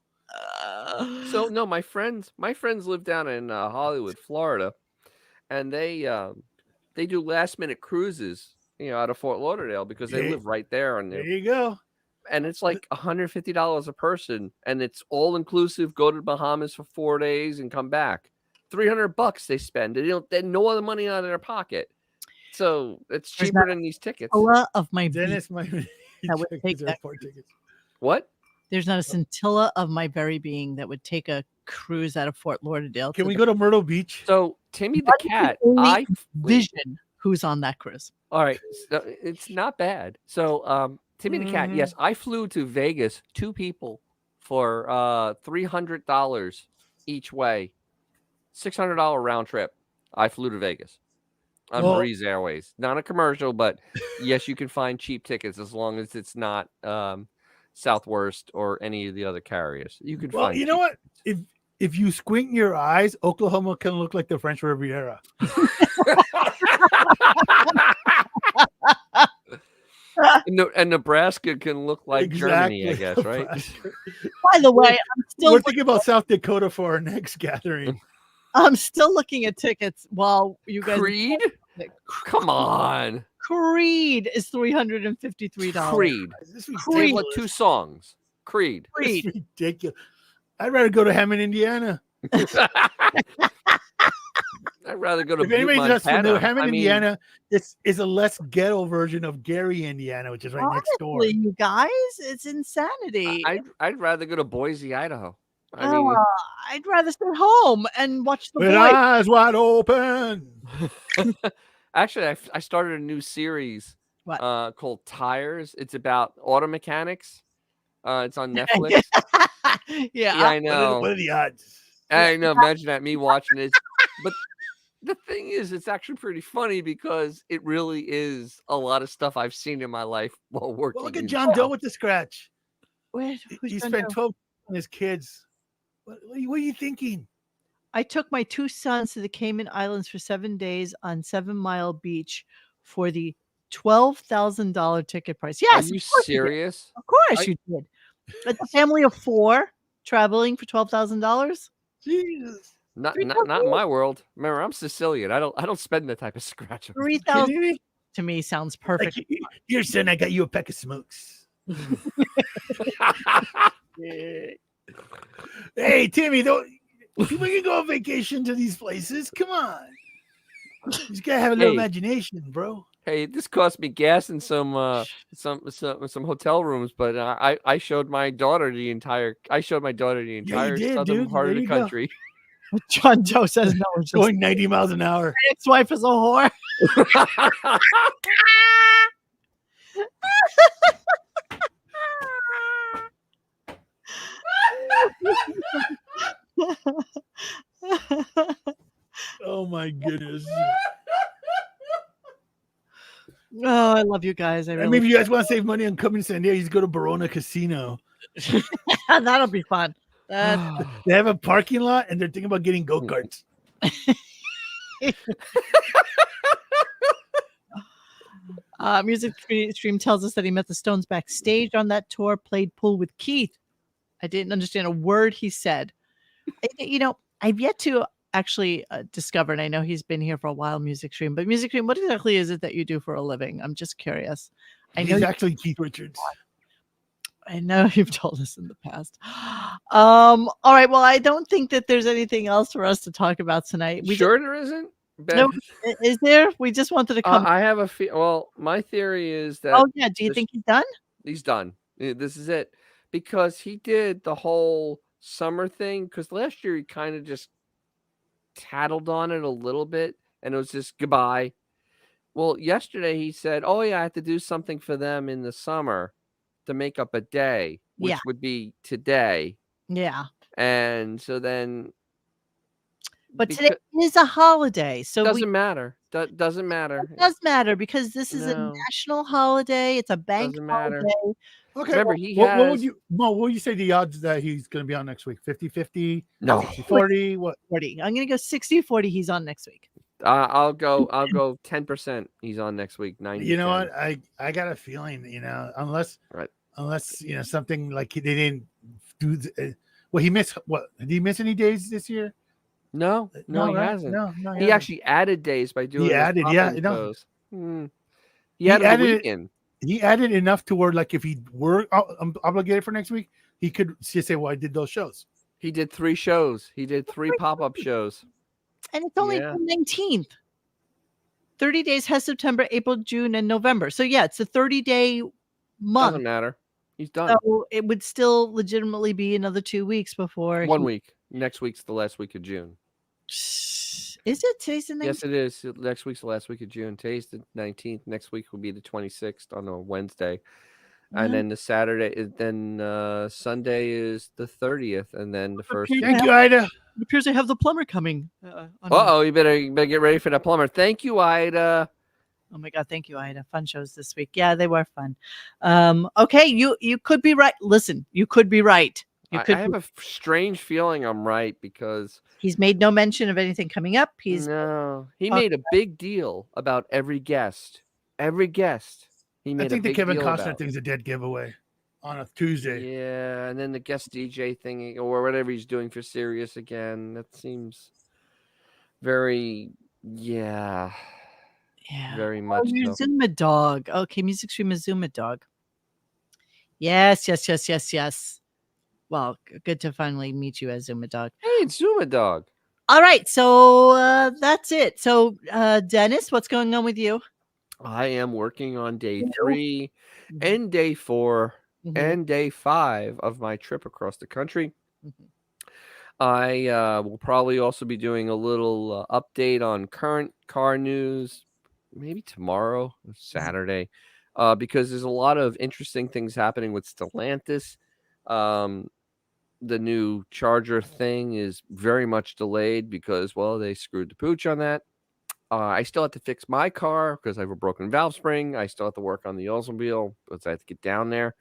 So no, my friends live down in Hollywood, Florida, and they do last minute cruises, out of Fort Lauderdale, because they live right there, and There you go. and it's like $150 a person, and it's all inclusive. Go to the Bahamas for 4 days and come back. $300 they spend. They no other money out of their pocket, so it's cheaper than these tickets. Of my Dennis might that would take that. tickets. What? There's not a scintilla of my very being that would take a cruise out of Fort Lauderdale. Can we go to Myrtle Beach? So Timmy the Cat, I vision who's on that cruise. All right, so it's not bad. So Timmy the Cat, yes, I flew to Vegas, 2 people, for $300 each way, $600 round trip. I flew to Vegas on Breeze Airways. Not a commercial, but yes, you can find cheap tickets as long as it's not Southwest or any of the other carriers. You can find. You know what? If you squint your eyes, Oklahoma can look like the French Riviera. And Nebraska can look like Germany, I guess, right? By the way, we're thinking about South Dakota for our next gathering. I'm still looking at tickets while you guys. Creed? Come on. Creed is $353. Creed. Creed. Like 2 songs. Creed. It's ridiculous. I'd rather go to Hammond, Indiana. I'd rather go to If anybody's not familiar, Hammond, I mean, Indiana, is a less ghetto version of Gary, Indiana, which is right next door. You guys, it's insanity. I'd rather go to Boise, Idaho. I'd rather stay home and watch the With boys. eyes wide open. Actually, I started a new series called Tires. It's about auto mechanics. It's on Netflix. Yeah, I know. What are the odds? I know. Imagine that, me watching it. But the thing is, it's actually pretty funny because it really is a lot of stuff I've seen in my life while working. Well, look at John Doe with the scratch. He John spent Doe? 12 on his kids. What are you thinking? I took my 2 sons to the Cayman Islands for 7 days on 7 Mile Beach for the $12,000 ticket price. Yes. Are you serious? Of course you did. It's a family of 4 traveling for $12,000. Jesus. Not in my world. Remember, I'm Sicilian. I don't spend that type of scratch. 3,000 to me sounds perfect. Here, son, I got you a pack of smokes. Hey, Timmy, don't we can go on vacation to these places? Come on. You just gotta have a little Hey. imagination, bro. Hey, this cost me gas and some hotel rooms, but I showed my daughter the entire did, southern dude. part There of the you go. country. John Joe says no. It's just, Going 90 miles an hour. my ex-wife is a whore. Oh my goodness. Oh, I love you guys. I And really maybe you guys want to save money on coming to San Diego, you just go to Barona Casino. that'll be fun. They have a parking lot and they're thinking about getting go-karts. Music Stream tells us that he met the Stones backstage on that tour, played pool with Keith. I didn't understand a word he said. I've yet to actually discover, and I know he's been here for a while, Music Stream, but Music Stream, what exactly is it that you do for a living? I'm just curious. He's actually Keith Richards. I know you've told us in the past. All right. Well, I don't think that there's anything else for us to talk about tonight. There isn't? No, is there? We just wanted to come. I have my theory is that. Oh yeah. Do you think he's done? He's done. This is it, because he did the whole summer thing. Because last year he kind of just tattled on it a little bit, and it was just goodbye. Well, yesterday he said, "Oh yeah, I have to do something for them in the summer to make up a day, which would be today." Yeah. And so then. But today is a holiday, so doesn't matter. Doesn't matter. It does matter because this is a national holiday. It's a bank holiday. Okay. Remember, what would you say the odds that he's going to be on next week? 50-50? No. 40? What? 40. I'm going to go 60-40. He's on next week. I'll go 10%. He's on next week. 90. You know what? I got a feeling, unless something like they didn't do. He missed what? Did he miss any days this year? No, he hasn't. No, he actually added days by doing. He added, He added a weekend. He added enough to where, like, if he were obligated for next week, he could just say, "Well, I did those shows." He did 3 shows. He did 3 pop-up shows. And it's only June 19th. 30 days has September, April, June, and November. So yeah, it's a 30-day month. Doesn't matter. He's done. So it would still legitimately be another 2 weeks before 1 week. Next week's the last week of June. Is it? Today's the 19th? Yes, it is. Next week's the last week of June. Today's the 19th. Next week will be the 26th on a Wednesday. And then the Saturday is Sunday is the 30th, and then the first. Thank you, Ida. It appears they have the plumber coming. You better get ready for that plumber. Thank you, Ida. Oh my God, thank you, Ida. Fun shows this week. Yeah, they were fun. Okay, you could be right. Listen, you could be right. I have a strange feeling I'm right, because he's made no mention of anything coming up. He made a big deal about every guest. Every guest. He made. I think the Kevin Costner thing thing's a dead giveaway on a Tuesday. Yeah, and then the guest DJ thing or whatever he's doing for Sirius again. That seems very very much. You're Zuma Dog. Okay, Music Stream is Zuma Dog. Yes. Well, good to finally meet you as Zuma Dog. Hey, it's Zuma Dog. All right, so that's it. So, Dennis, what's going on with you? I am working on day 3 and day 4 and day 5 of my trip across the country. I will probably also be doing a little update on current car news, maybe tomorrow or Saturday, because there's a lot of interesting things happening with Stellantis. The new Charger thing is very much delayed because, they screwed the pooch on that. I still have to fix my car because I have a broken valve spring. I still have to work on the Oldsmobile because I have to get down there.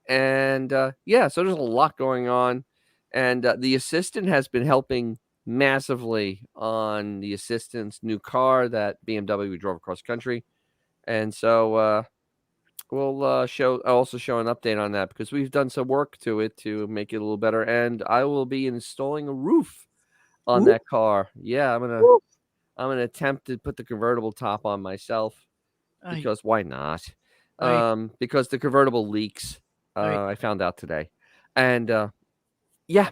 And so there's a lot going on. And the assistant has been helping massively on the assistant's new car that BMW drove across the country. And so we'll also show an update on that because we've done some work to it to make it a little better. And I will be installing a roof on that car. Yeah, I'm gonna attempt to put the convertible top on myself because why not? Because the convertible leaks I found out today, and yeah,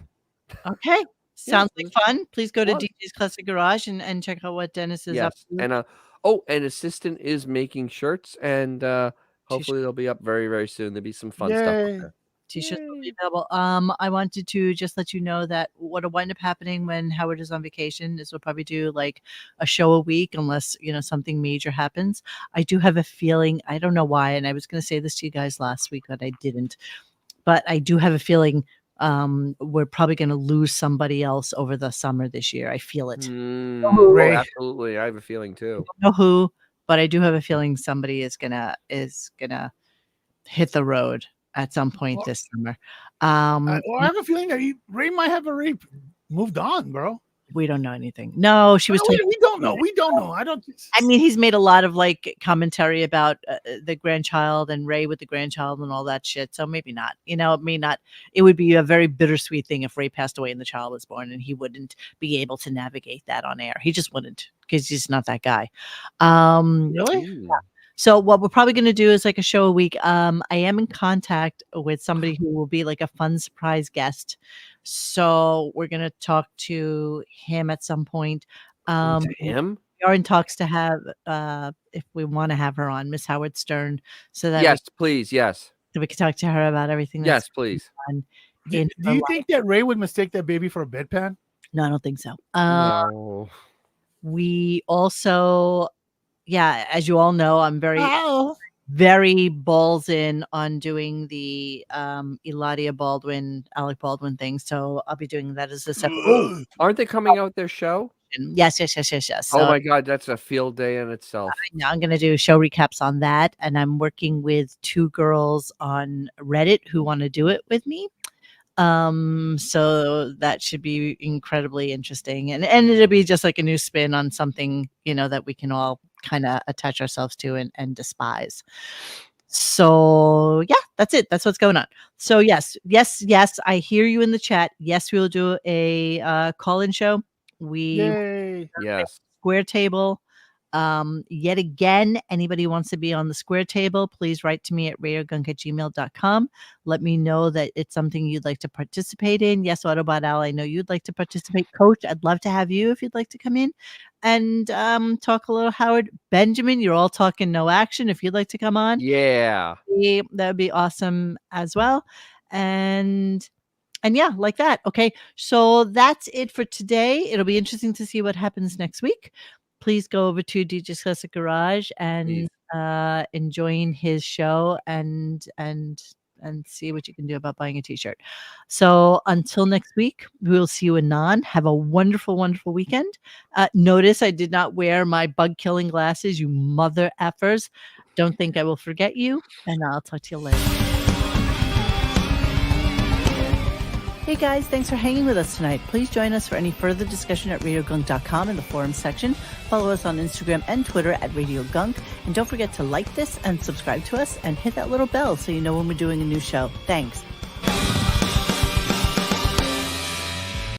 Okay. Sounds it like was fun. Please go to fun. DJ's Classic Garage and check out what Dennis is up Yes, to. and an assistant is making shirts, and hopefully they'll be up very, very soon. There'll be some fun stuff up Yay. there. T-shirts will be Yay. available. I wanted to just let you know that what'll wind up happening when Howard is on vacation is we'll probably do like a show a week unless something major happens. I do have a feeling, I don't know why, and I was going to say this to you guys last week, but I didn't. But I do have a feeling we're probably going to lose somebody else over the summer this year. I feel it. Oh, Ray. absolutely. I have a feeling I too. don't know who, but I do have a feeling somebody is gonna hit the road at some point Well, this summer. I have a feeling that Ray might have already moved on, bro. We don't know anything. No, she was No, talking. we don't know. We don't know. I don't. I mean, he's made a lot of like commentary about the grandchild and Ray with the grandchild and all that shit. So maybe not. It may not. It would be a very bittersweet thing if Ray passed away and the child was born, and he wouldn't be able to navigate that on air. He just wouldn't because he's not that guy. Really? Ooh. So what we're probably going to do is like a show a week. I am in contact with somebody who will be like a fun surprise guest. So we're going to talk to him at some point. To him? We are in talks to have, if we want to have her on, Miss Howard Stern, so that Yes, please. Yes. we can talk to her about everything. Yes, please. On Do in her you life. think that Ray would mistake that baby for a bedpan? No, I don't think so. No. We also, as you all know, I'm very Oh. very balls in on doing the Eladia Baldwin, Alec Baldwin thing. So I'll be doing that as a separate. Oh, aren't they coming out with their show? Yes. Oh So my God, that's a field day in itself. I'm going to do show recaps on that. And I'm working with 2 girls on Reddit who want to do it with me. So that should be incredibly interesting. And it'll be just like a new spin on something, that we can all kind of attach ourselves to and despise. So that's it. That's what's going on. So yes, I hear you in the chat. Yes, we will do a call-in show. We Yay. Yes. Square Table. Yet again, anybody who wants to be on the Square Table, please write to me at radiogunk@gmail.com. Let me know that it's something you'd like to participate in. Yes, Autobot Al, I know you'd like to participate. Coach, I'd love to have you if you'd like to come in and talk a little. Howard, Benjamin, you're all talking no action. If you'd like to come on, Yeah. that would be awesome as well. And like that. Okay, so that's it for today. It'll be interesting to see what happens next week. Please go over to DJ's Classic Garage and enjoying his show and see what you can do about buying a t-shirt. So until next week, we'll see you anon. Have a wonderful, wonderful weekend. Notice I did not wear my bug killing glasses, you mother effers. Don't think I will forget you, and I'll talk to you later. Hey guys, thanks for hanging with us tonight. Please join us for any further discussion at RadioGunk.com in the forum section. Follow us on Instagram and Twitter at RadioGunk. And don't forget to like this and subscribe to us and hit that little bell so you know when we're doing a new show. Thanks.